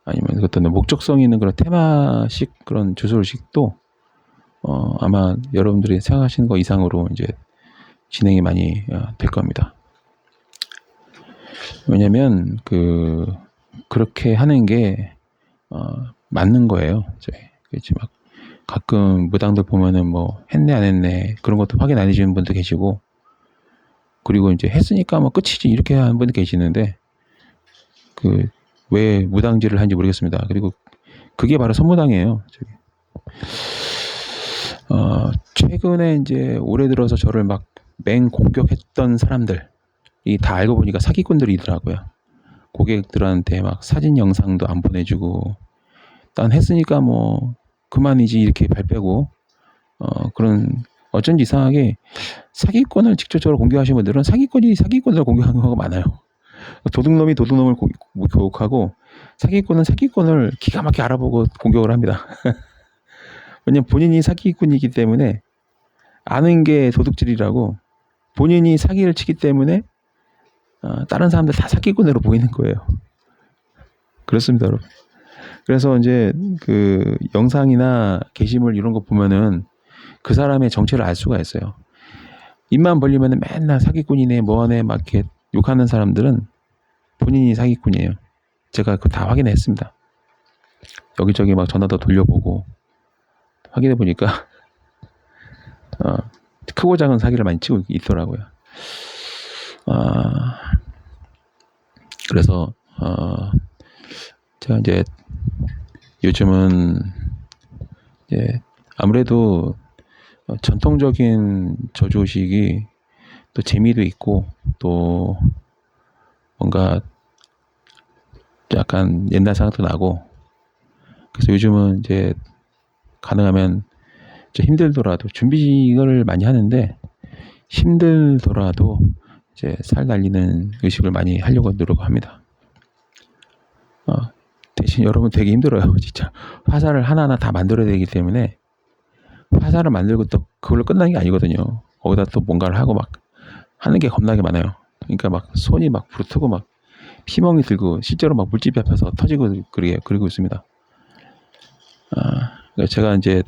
아니면 어떤 목적성 있는 그런 테마식 그런 주술식도 아마 여러분들이 생각하시는 거 이상으로 이제 진행이 많이 될 겁니다. 왜냐면 그렇게 하는 게 맞는 거예요. 그렇지 막 가끔 무당들 보면은 뭐 했네 안 했네 그런 것도 확인 안 해주는 분도 계시고, 그리고 이제 했으니까 뭐 끝이지 이렇게 하는 분도 계시는데 왜 무당질을 하는지 모르겠습니다. 그리고 그게 바로 선무당이에요. 최근에 이제 올해 들어서 저를 막 공격했던 사람들이 다 알고 보니까 사기꾼들이더라고요. 고객들한테 막 사진 영상도 안 보내주고, 난 했으니까 뭐 그만이지 이렇게 발 빼고, 그런 어쩐지 이상하게 사기꾼을 직접적으로 공격하시는 분들은 사기꾼이 사기꾼을 공격하는 경우가 많아요. 도둑놈이 도둑놈을 교육하고 사기꾼은 사기꾼을 기가 막히게 알아보고 공격을 합니다. 왜냐면 본인이 사기꾼이기 때문에 아는 게 도둑질이라고, 본인이 사기를 치기 때문에 다른 사람들 다 사기꾼으로 보이는 거예요. 그렇습니다, 여러분. 그래서 이제 영상이나 게시물 이런 거 보면은 그 사람의 정체를 알 수가 있어요. 입만 벌리면은 맨날 사기꾼이네 뭐하네 막 이렇게 욕하는 사람들은 본인이 사기꾼이에요. 제가 그거 다 확인했습니다. 여기저기 막 전화도 돌려보고 확인해 보니까 크고 작은 사기를 많이 치고 있더라고요. 그래서 제가 이제 요즘은 이제 아무래도 전통적인 저주식이 또 재미도 있고 또 뭔가 약간 옛날 생각도 나고, 그래서 요즘은 이제 가능하면 좀 힘들더라도 준비를 많이 하는데, 힘들더라도 이제 살 날리는 의식을 많이 하려고 노력합니다. 대신 여러분 되게 힘들어요. 진짜 화살을 하나하나 다 만들어야 되기 때문에, 화살을 만들고 또 그걸로 끝나는 게 아니거든요. 거기다 또 뭔가를 하고 막 하는 게 겁나게 많아요. 그러니까 막 손이 막 부르트고 막 피멍이 들고 실제로 막 물집이 앞에서 터지고 그리고 있습니다. 제가 이제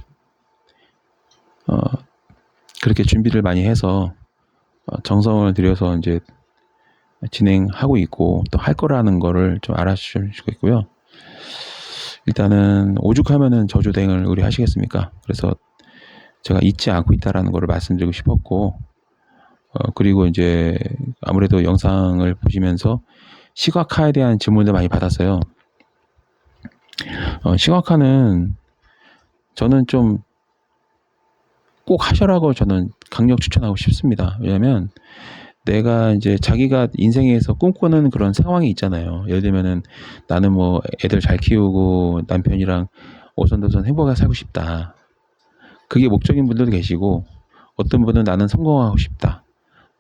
그렇게 준비를 많이 해서 정성을 들여서 이제 진행하고 있고 또 할 거라는 거를 좀 알아주시고 있고요. 일단은 오죽하면은 저주댕을 의뢰하시겠습니까? 그래서 제가 잊지 않고 있다라는 거를 말씀드리고 싶었고, 그리고 이제 아무래도 영상을 보시면서 시각화에 대한 질문도 많이 받았어요. 시각화는 저는 좀 꼭 하셔라고 저는 강력 추천하고 싶습니다. 왜냐면 내가 이제 자기가 인생에서 꿈꾸는 그런 상황이 있잖아요. 예를 들면은 나는 뭐 애들 잘 키우고 남편이랑 오손도손 행복하게 살고 싶다. 그게 목적인 분들도 계시고, 어떤 분은 나는 성공하고 싶다.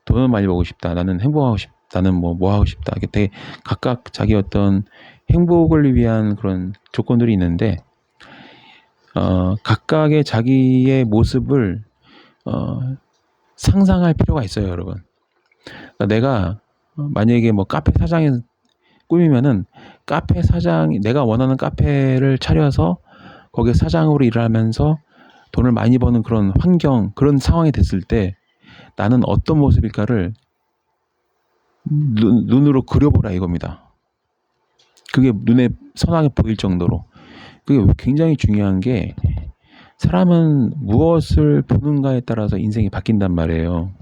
돈을 많이 벌고 싶다. 나는 행복하고 싶다. 나는 뭐 하고 싶다. 이게 되게 각각 자기 어떤 행복을 위한 그런 조건들이 있는데, 각각의 자기의 모습을 상상할 필요가 있어요, 여러분. 그러니까 내가 만약에 뭐 카페 사장의 꿈이면은 내가 원하는 카페를 차려서 거기에 사장으로 일하면서 돈을 많이 버는 그런 환경, 그런 상황이 됐을 때 나는 어떤 모습일까를 눈으로 그려보라 이겁니다. 그게 눈에 선하게 보일 정도로. 그게 굉장히 중요한 게, 사람은 무엇을 보는가에 따라서 인생이 바뀐단 말이에요.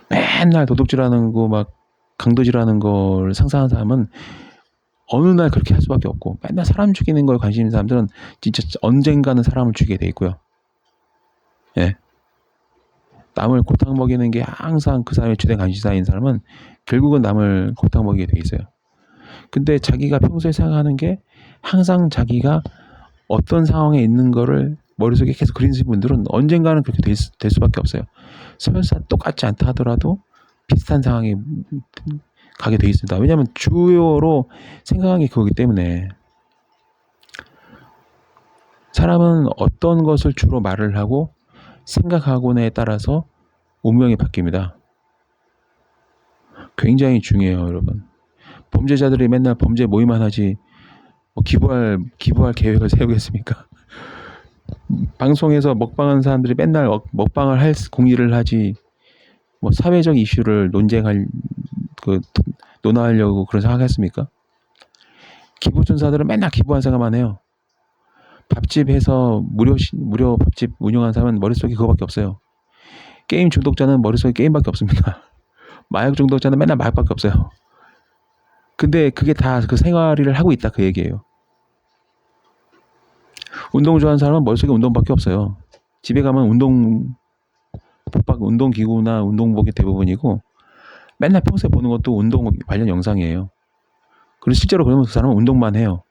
맨날 도둑질하는 거 막 강도질하는 걸 상상하는 사람은 어느 날 그렇게 할 수밖에 없고, 맨날 사람 죽이는 거에 관심 있는 사람들은 진짜 언젠가는 사람을 죽이게 돼 있고요. 예. 남을 골탕 먹이는 게 항상 그 사람의 주된 관심사인 사람은 결국은 남을 골탕 먹이게 돼 있어요. 근데 자기가 평소에 생각하는 게 항상 자기가 어떤 상황에 있는 거를 머릿속에 계속 그리는 분들은 언젠가는 그렇게 될 수밖에 없어요. 설사 똑같지 않다 하더라도 비슷한 상황에 가게 돼 있습니다. 왜냐하면 주요로 생각한 게 그거기 때문에. 사람은 어떤 것을 주로 말을 하고 생각하고에 따라서 운명이 바뀝니다. 굉장히 중요해요, 여러분. 범죄자들이 맨날 범죄 모임만 하지 뭐 기부할 계획을 세우겠습니까? 방송에서 먹방하는 사람들이 맨날 먹방을 할 공리를 하지 뭐 사회적 이슈를 논하려고 그런 생각하겠습니까? 기부천사들은 맨날 기부한 생각만 해요. 밥집 해서 무료 밥집 운영하는 사람은 머릿속에 그거밖에 없어요. 게임 중독자는 머릿속에 게임밖에 없습니다. 마약 중독자는 맨날 마약밖에 없어요. 근데 그게 다 그 생활을 하고 있다 그 얘기예요. 운동 좋아하는 사람은 머릿속에 운동밖에 없어요. 집에 가면 운동기구나 운동복이 대부분이고 맨날 평소에 보는 것도 운동 관련 영상이에요. 그리고 실제로 그러면 그 사람은 운동만 해요.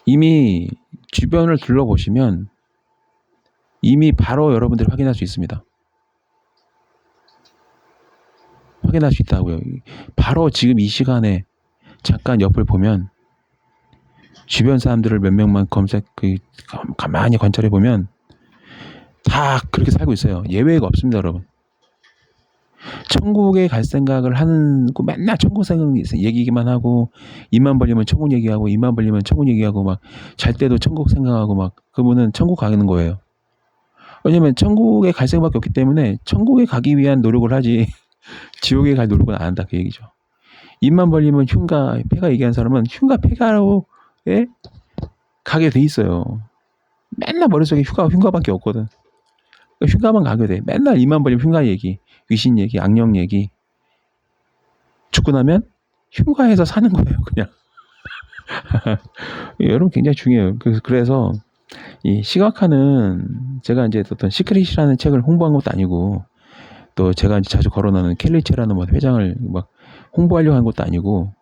이미 주변을 둘러보시면 이미 바로 여러분들이 확인할 수 있습니다. 확인할 수 있다고요. 바로 지금 이 시간에 잠깐 옆을 보면 주변 사람들을 몇 명만 가만히 관찰해 보면 다 그렇게 살고 있어요. 예외가 없습니다, 여러분. 천국에 갈 생각을 하는 거 맨날 천국 생각 얘기기만 하고 입만 벌리면 천국 얘기하고 입만 벌리면 천국 얘기하고 막 잘 때도 천국 생각하고 막 그분은 천국 가는 거예요. 왜냐면 천국에 갈 생각밖에 없기 때문에 천국에 가기 위한 노력을 하지 지옥에 갈 노력은 안 한다 그 얘기죠. 입만 벌리면 흉가 폐가 얘기하는 사람은 흉가 폐가로에 가게 돼 있어요. 맨날 머릿속에 흉가밖에 없거든. 흉가만 가게 돼. 맨날 입만 벌리면 흉가 얘기, 귀신 얘기, 악령 얘기. 죽고 나면 흉가에서 사는 거예요, 그냥. 여러분 굉장히 중요해요. 그래서 이 시각화는 제가 이제 어떤 시크릿이라는 책을 홍보한 것도 아니고 또 제가 이제 자주 거론하는 켈리체라는 뭐 회장을 막 홍보하려고 한 것도 아니고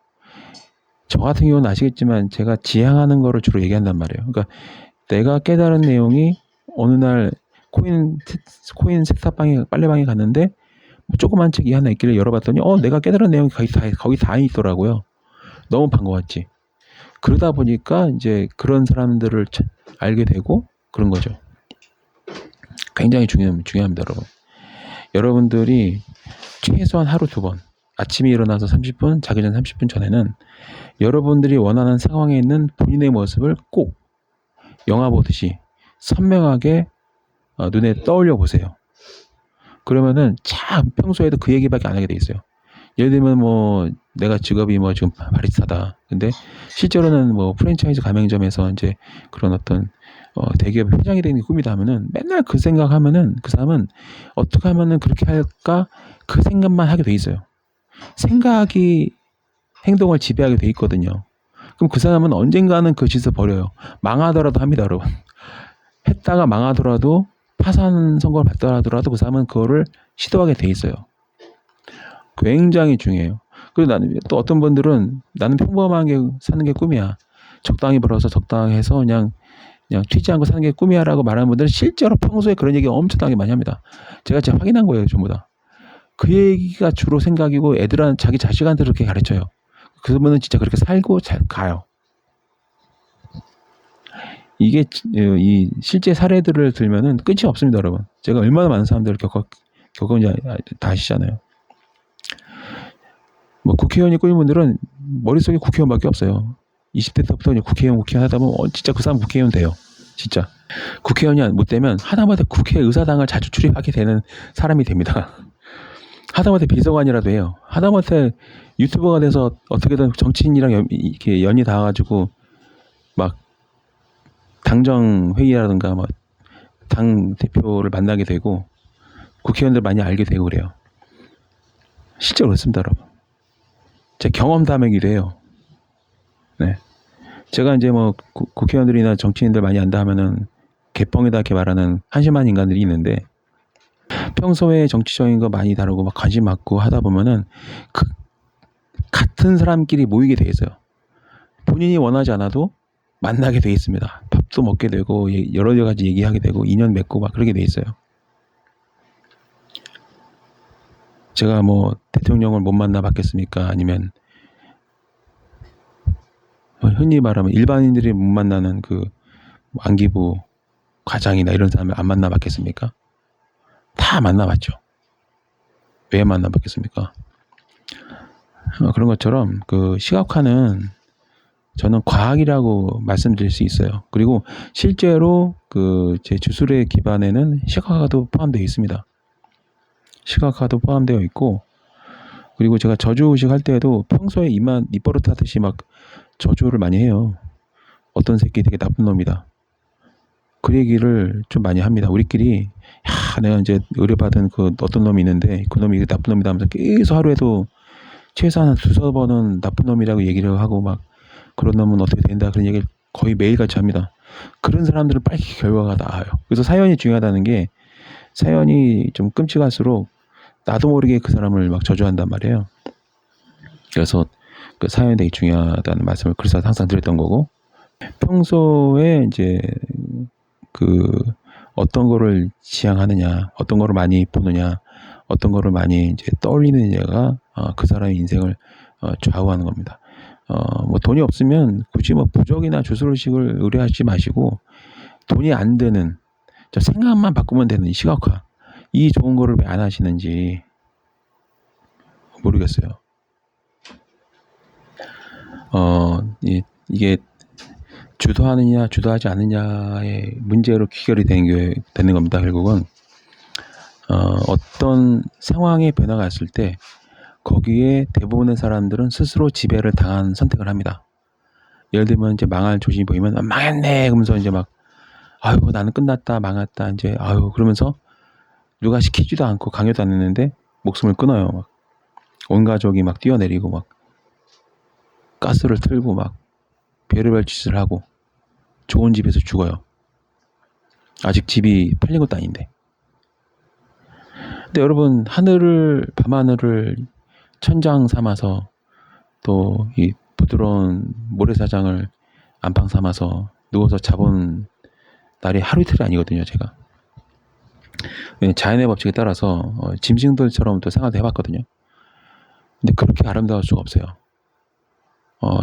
저 같은 경우는 아시겠지만 제가 지향하는 거를 주로 얘기한단 말이에요. 그러니까 내가 깨달은 내용이 어느 날 코인 세탁방에 빨래방에 갔는데 뭐 조그만 책이 하나 있길래 열어봤더니 내가 깨달은 내용이 거기 다 있더라고요. 너무 반가웠지. 그러다 보니까 이제 그런 사람들을 알게 되고 그런 거죠. 굉장히 중요합니다, 여러분. 여러분들이 최소한 하루 2번 아침에 일어나서 30분, 자기 전 30분 전에는 여러분들이 원하는 상황에 있는 본인의 모습을 꼭 영화 보듯이 선명하게 눈에 떠올려 보세요. 그러면은 참 평소에도 그 얘기밖에 안 하게 돼 있어요. 예를 들면 뭐 내가 직업이 뭐 지금 바리스타다. 근데 실제로는 뭐 프랜차이즈 가맹점에서 이제 그런 어떤 대기업 회장이 되는 게 꿈이다 하면은 맨날 그 생각하면은 그 사람은 어떻게 하면은 그렇게 할까 그 생각만 하게 돼 있어요. 생각이 행동을 지배하게 돼 있거든요. 그럼 그 사람은 언젠가는 그 짓을 벌여요. 망하더라도 합니다, 여러분. 했다가 망하더라도 파산 선고를 받더라도 그 사람은 그거를 시도하게 돼 있어요. 굉장히 중요해요. 그리고 또 어떤 분들은 나는 평범하게 사는 게 꿈이야. 적당히 벌어서 적당해서 그냥 튀지 않고 사는 게 꿈이야라고 말하는 분들은 실제로 평소에 그런 얘기 엄청나게 많이 합니다. 제가 확인한 거예요, 전부 다. 그 얘기가 주로 생각이고 자기 자식한테 그렇게 가르쳐요. 그러면은 진짜 그렇게 살고 잘 가요. 이게 이 실제 사례들을 들면은 끝이 없습니다, 여러분. 제가 얼마나 많은 사람들을 겪었는지 다 아시잖아요. 뭐 국회의원이 꾸민 분들은 머릿속에 국회의원밖에 없어요. 20대 때부터 국회의원 하다 보면 진짜 그 사람 국회의원 돼요. 진짜. 국회의원이 못 되면 하다못해 국회의사당을 자주 출입하게 되는 사람이 됩니다. 하다못해 비서관이라도 해요. 하다못해 유튜버가 돼서 어떻게든 정치인이랑 이렇게 연이 닿아가지고 막 당정 회의라든가 막 당 대표를 만나게 되고 국회의원들 많이 알게 되고 그래요. 실제로 그렇습니다, 여러분. 제 경험담이기도 해요. 네. 제가 이제 뭐 국회의원들이나 정치인들 많이 안다 하면은 개뻥이다 이렇게 말하는 한심한 인간들이 있는데 평소에 정치적인 거 많이 다루고 막 관심 많고 하다 보면은 그 같은 사람끼리 모이게 돼 있어요. 본인이 원하지 않아도 만나게 돼 있습니다. 밥도 먹게 되고 여러 가지 얘기하게 되고 인연 맺고 막 그러게 돼 있어요. 제가 뭐 대통령을 못 만나 봤겠습니까? 아니면 흔히 말하면 일반인들이 못 만나는 그 안기부 과장이나 이런 사람을 안 만나봤겠습니까? 다 만나봤죠. 왜 만나봤겠습니까? 그런 것처럼 그 시각화는 저는 과학이라고 말씀드릴 수 있어요. 그리고 실제로 그 제 주술의 기반에는 시각화도 포함되어 있습니다. 시각화도 포함되어 있고, 그리고 제가 저주의식 할 때에도 평소에 입버릇 하듯이 막 저주를 많이 해요. 어떤 새끼 되게 나쁜 놈이다. 그 얘기를 좀 많이 합니다. 우리끼리, 야, 내가 이제 의뢰받은 그 어떤 놈이 있는데 그 놈이 나쁜 놈이다 하면서 계속 하루에도 최소한 두세 번은 나쁜 놈이라고 얘기를 하고 막 그런 놈은 어떻게 된다 그런 얘기를 거의 매일같이 합니다. 그런 사람들은 빨리 결과가 나와요. 그래서 사연이 중요하다는 게, 사연이 좀 끔찍할수록 나도 모르게 그 사람을 막 저주한단 말이에요. 그래서 그 사연이 되게 중요하다는 말씀을 그래서 항상 드렸던 거고, 평소에 이제 그 어떤 거를 지향하느냐, 어떤 거를 많이 보느냐, 어떤 거를 많이 이제 떠올리느냐가 그 사람의 인생을 좌우하는 겁니다. 뭐 돈이 없으면 굳이 뭐 부적이나 주술식을 의뢰하지 마시고, 돈이 안 되는 저 생각만 바꾸면 되는 이 시각화, 이 좋은 거를 왜 안 하시는지 모르겠어요. 이게 주도하느냐 주도하지 않느냐의 문제로 귀결이 되는 겁니다. 결국은 어떤 상황의 변화가 있을 때 거기에 대부분의 사람들은 스스로 지배를 당한 선택을 합니다. 예를 들면 이제 망할 조짐이 보이면 망했네 그러면서 이제 막 아유 나는 끝났다 망했다 이제 아유 그러면서 누가 시키지도 않고 강요도 안 했는데 목숨을 끊어요. 막 온 가족이 막 뛰어내리고 막 가스를 틀고 막 별의별 짓을 하고 좋은 집에서 죽어요. 아직 집이 팔린 것도 아닌데. 근데 여러분, 밤하늘을 천장 삼아서 또 이 부드러운 모래사장을 안방 삼아서 누워서 자본 날이 하루 이틀이 아니거든요, 제가. 자연의 법칙에 따라서 짐승들처럼 또 생활도 해봤거든요. 근데 그렇게 아름다울 수가 없어요.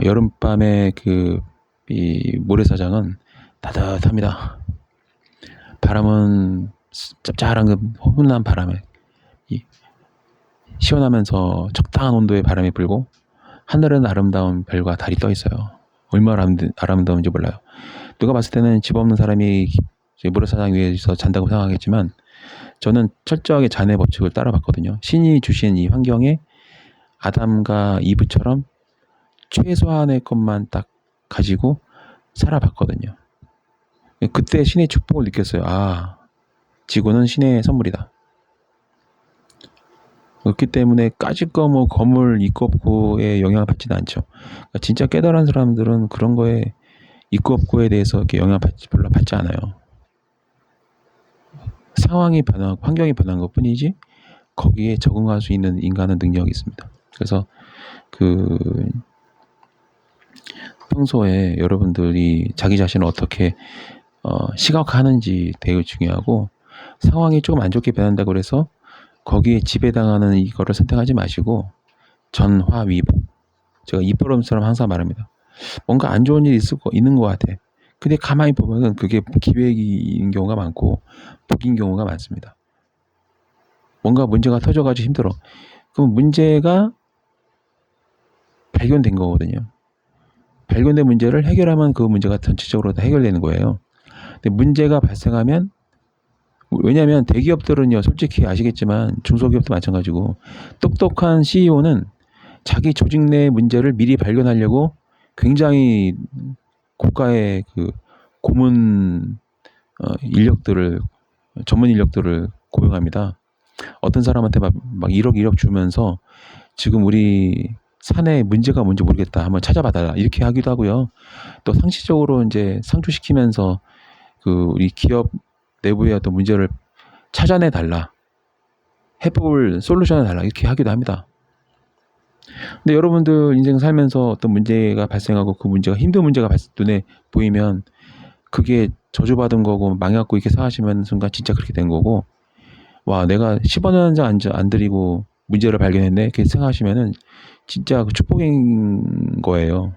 여름밤에 이 모래사장은 따뜻합니다. 바람은 짭짤한 그 훈훈한 바람에 시원하면서 적당한 온도의 바람이 불고, 하늘은 아름다운 별과 달이 떠 있어요. 얼마나 아름다운지 몰라요. 누가 봤을 때는 집 없는 사람이 모래사장 위에서 잔다고 생각하겠지만, 저는 철저하게 자연의 법칙을 따라봤거든요. 신이 주신 이 환경에 아담과 이브처럼 최소한의 것만 딱 가지고 살아봤거든요. 그때 신의 축복을 느꼈어요. 지구는 신의 선물이다. 그렇기 때문에 까짓 거 뭐 건물 있고 없고에 영향을 받지는 않죠. 그러니까 진짜 깨달은 사람들은 그런 거에 있고 없고에 대해서 이렇게 영향을 별로 받지 않아요. 상황이 변하고 환경이 변한 것 뿐이지 거기에 적응할 수 있는 인간은 능력이 있습니다. 그래서 평소에 여러분들이 자기 자신을 어떻게 시각화하는지 되게 중요하고, 상황이 조금 안 좋게 변한다고 해서 거기에 지배당하는 이거를 선택하지 마시고 전화위복. 제가 입버릇처럼 항상 말합니다. 뭔가 안 좋은 일이 있는 것 같아. 근데 가만히 보면은 그게 기획인 경우가 많고 복인 경우가 많습니다. 뭔가 문제가 터져가지고 힘들어. 그럼 문제가 발견된 거거든요. 발견된 문제를 해결하면 그 문제가 전체적으로 다 해결되는 거예요. 근데 문제가 발생하면, 왜냐하면 대기업들은요, 솔직히 아시겠지만 중소기업도 마찬가지고, 똑똑한 CEO는 자기 조직 내 문제를 미리 발견하려고 굉장히 고가의 고문 전문 인력들을 고용합니다. 어떤 사람한테 막 1억 주면서 지금 우리 사내 문제가 뭔지 모르겠다, 한번 찾아봐달라, 이렇게 하기도 하고요. 또 상시적으로 이제 상주시키면서 우리 기업 내부의 어떤 문제를 찾아내 달라, 해볼 솔루션을 달라, 이렇게 하기도 합니다. 근데 여러분들 인생 살면서 어떤 문제가 발생하고 그 문제가 힘든 문제가 눈에 보이면 그게 저주받은 거고 망해갖고 이렇게 생각하시는 순간 진짜 그렇게 된 거고, 와 내가 10원 안 들이고 문제를 발견했네 이렇게 생각하시면은 진짜 축복인 거예요.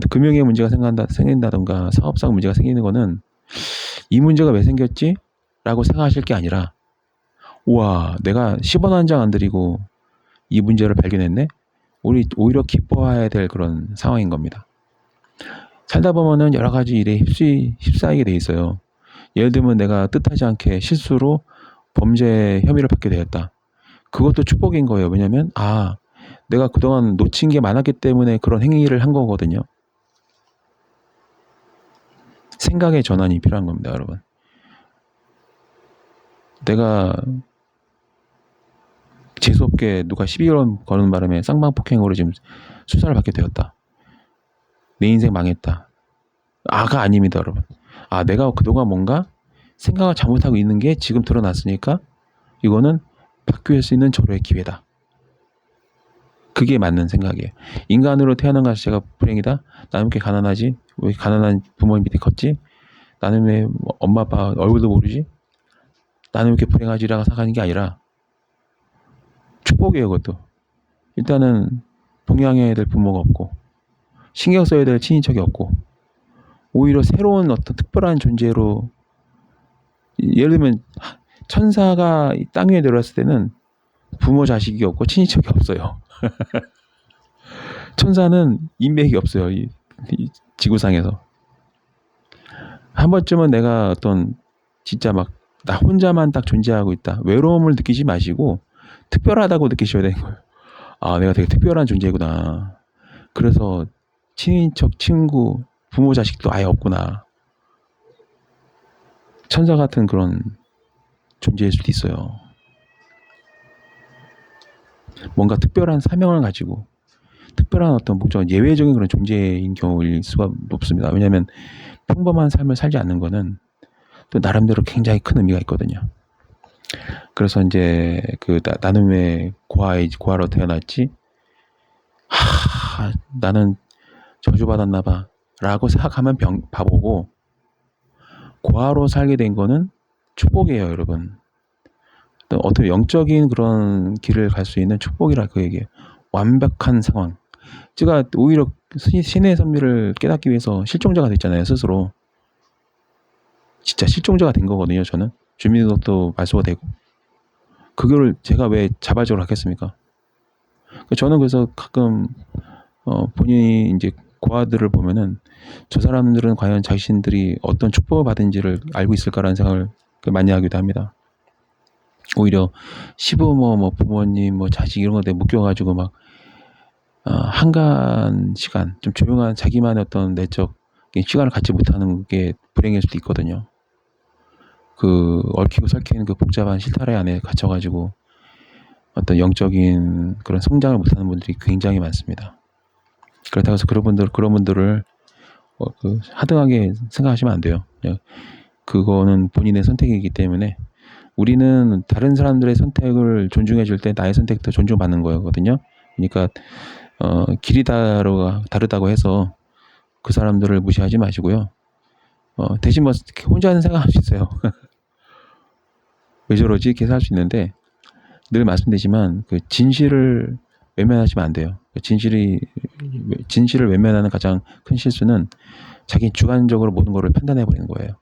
금융에 문제가 생긴다던가 사업상 문제가 생기는 거는 이 문제가 왜 생겼지? 라고 생각하실 게 아니라 우와 내가 10원 한 장 안 들이고 이 문제를 발견했네? 우리 오히려 기뻐해야 될 그런 상황인 겁니다. 살다 보면은 여러 가지 일에 휩싸이게 돼 있어요. 예를 들면 내가 뜻하지 않게 실수로 범죄 혐의를 받게 되었다. 그것도 축복인 거예요. 왜냐면 내가 그동안 놓친 게 많았기 때문에 그런 행위를 한 거거든요. 생각의 전환이 필요한 겁니다, 여러분. 내가 재수없게 누가 12원 거는 바람에 쌍방폭행으로 지금 수사를 받게 되었다. 내 인생 망했다. 가 아닙니다, 여러분. 내가 그동안 뭔가 생각을 잘못하고 있는 게 지금 드러났으니까 이거는 바뀔 수 있는 절호의 기회다. 그게 맞는 생각이에요. 인간으로 태어난 것 자체가 불행이다. 나는 왜 가난하지? 왜 가난한 부모님 밑에 컸지? 나는 왜 엄마 아빠 얼굴도 모르지? 나는 왜 이렇게 불행하지라고 생각하는 게 아니라 축복이에요. 그것도 일단은 동양해야 될 부모가 없고 신경 써야 될 친인척이 없고 오히려 새로운 어떤 특별한 존재로, 예를 들면 천사가 땅 위에 내려왔을 때는 부모 자식이 없고 친인척이 없어요. 천사는 인맥이 없어요. 이 지구상에서. 한 번쯤은 내가 어떤 진짜 막 나 혼자만 딱 존재하고 있다. 외로움을 느끼지 마시고 특별하다고 느끼셔야 되는 거예요. 내가 되게 특별한 존재구나. 그래서 친인척, 친구, 부모 자식도 아예 없구나. 천사 같은 그런 존재일 수도 있어요. 뭔가 특별한 사명을 가지고 특별한 어떤 목적, 예외적인 그런 존재인 경우일 수가 높습니다. 왜냐하면 평범한 삶을 살지 않는 거는 또 나름대로 굉장히 큰 의미가 있거든요. 그래서 이제 나는 왜 고아로 태어났지? 나는 저주받았나 봐 라고 생각하면 바보고, 고아로 살게 된 거는 축복이에요, 여러분. 어떤 영적인 그런 길을 갈 수 있는 축복이라 그 얘기예요. 완벽한 상황. 제가 오히려 신의 섭리를 깨닫기 위해서 실종자가 됐잖아요, 스스로. 진짜 실종자가 된 거거든요, 저는. 주민등록도 말소가 되고. 그거를 제가 왜 자발적으로 하겠습니까? 저는 그래서 가끔 본인이 이제 고아들을 보면은 저 사람들은 과연 자신들이 어떤 축복을 받은지를 알고 있을까라는 생각을 많이 하기도 합니다. 오히려 시부모, 부모님, 자식 이런 것에 묶여가지고 막 한간 시간, 좀 조용한 자기만의 어떤 내적 시간을 갖지 못하는 게 불행일 수도 있거든요. 얽히고 설키는 그 복잡한 실타래 안에 갇혀가지고 어떤 영적인 그런 성장을 못하는 분들이 굉장히 많습니다. 그렇다고 해서 그런 분들을 하등하게 생각하시면 안 돼요. 그거는 본인의 선택이기 때문에 우리는 다른 사람들의 선택을 존중해 줄 때 나의 선택도 존중받는 거거든요. 그러니까 길이 다르다고 해서 그 사람들을 무시하지 마시고요. 대신 혼자 하는 생각할 수 있어요. 왜 저러지? 이렇게 생각할 수 있는데 늘 말씀드리지만 진실을 외면하시면 안 돼요. 진실을 외면하는 가장 큰 실수는 자기 주관적으로 모든 것을 판단해 버리는 거예요.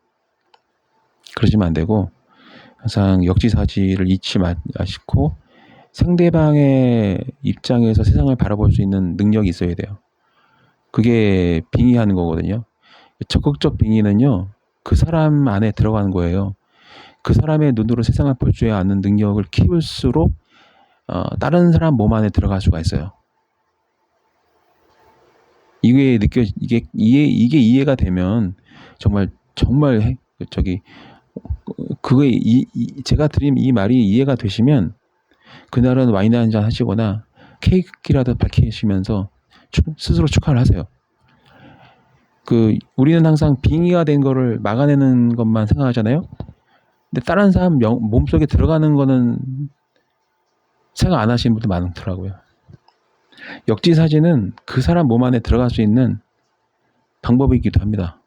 그러시면 안 되고 항상 역지사지를 잊지 마시고 상대방의 입장에서 세상을 바라볼 수 있는 능력이 있어야 돼요. 그게 빙의하는 거거든요. 적극적 빙의는요, 그 사람 안에 들어가는 거예요. 그 사람의 눈으로 세상을 볼 줄 아는 능력을 키울수록 다른 사람 몸 안에 들어갈 수가 있어요. 이게 이해가 되면 정말 제가 드린 이 말이 이해가 되시면 그날은 와인 한잔 하시거나 케이크라도 밝히시면서 스스로 축하를 하세요. 우리는 항상 빙의가 된 거를 막아내는 것만 생각하잖아요. 근데 다른 사람 몸속에 들어가는 거는 생각 안 하시는 분들 많더라고요. 역지사지는 그 사람 몸 안에 들어갈 수 있는 방법이기도 합니다.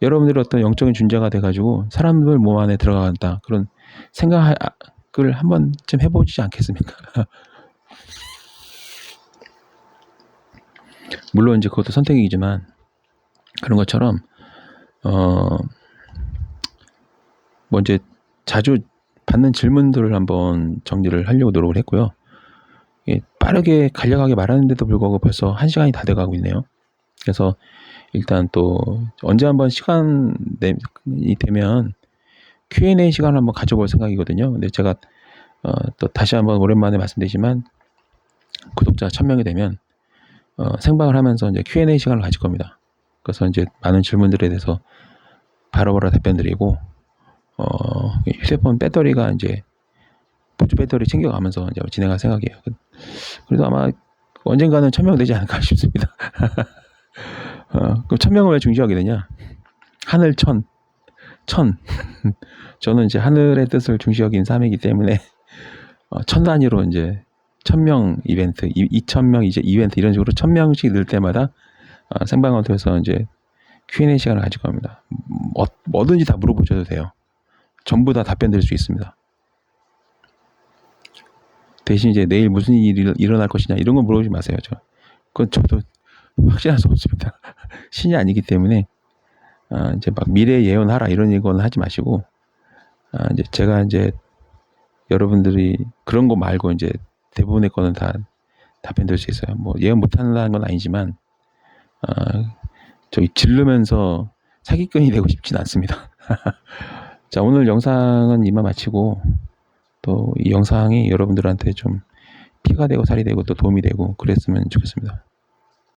여러분들이 어떤 영적인 존재가 돼가지고 사람들 몸 안에 들어간다, 그런 생각을 한 번쯤 해보지 않겠습니까? 물론 이제 그것도 선택이지만 그런 것처럼 뭐 이제 자주 받는 질문들을 한번 정리를 하려고 노력을 했고요. 빠르게 간략하게 말하는데도 불구하고 벌써 1시간이 다 돼가고 있네요. 그래서 일단 또 언제 한번 시간이 되면 Q&A 시간을 한번 가져볼 생각이거든요. 근데 제가 또 다시 한번 오랜만에 말씀드리지만 구독자 1000명이 되면 생방을 하면서 이제 Q&A 시간을 가질 겁니다. 그래서 이제 많은 질문들에 대해서 바로바로 답변드리고 휴대폰 배터리가 이제 보조 배터리 챙겨가면서 이제 진행할 생각이에요. 그래도 아마 언젠가는 1000명 되지 않을까 싶습니다. 그럼 1000명을 왜 중시하게 되냐? 하늘 천. 저는 이제 하늘의 뜻을 중시 여긴 삶이기 때문에 1000 단위로 이제 1000명 이벤트, 2000명 이제 이벤트 이런 식으로 1000명씩 늘 때마다 생방을 통해서 이제 Q&A 시간을 가질 겁니다. 뭐든지 다 물어보셔도 돼요. 전부 다 답변 드릴 수 있습니다. 대신 이제 내일 무슨 일이 일어날 것이냐 이런 거 물어보지 마세요. 그건 저도 확신할 수 없습니다. 신이 아니기 때문에 이제 막 미래 예언하라 이런 건 하지 마시고 이제 제가 이제 여러분들이 그런 거 말고 이제 대부분의 거는 다 답변 드릴 수 있어요. 뭐 예언 못한다는 건 아니지만 저기 질르면서 사기꾼이 되고 싶진 않습니다. 자, 오늘 영상은 이만 마치고 또 이 영상이 여러분들한테 좀 피가 되고 살이 되고 또 도움이 되고 그랬으면 좋겠습니다.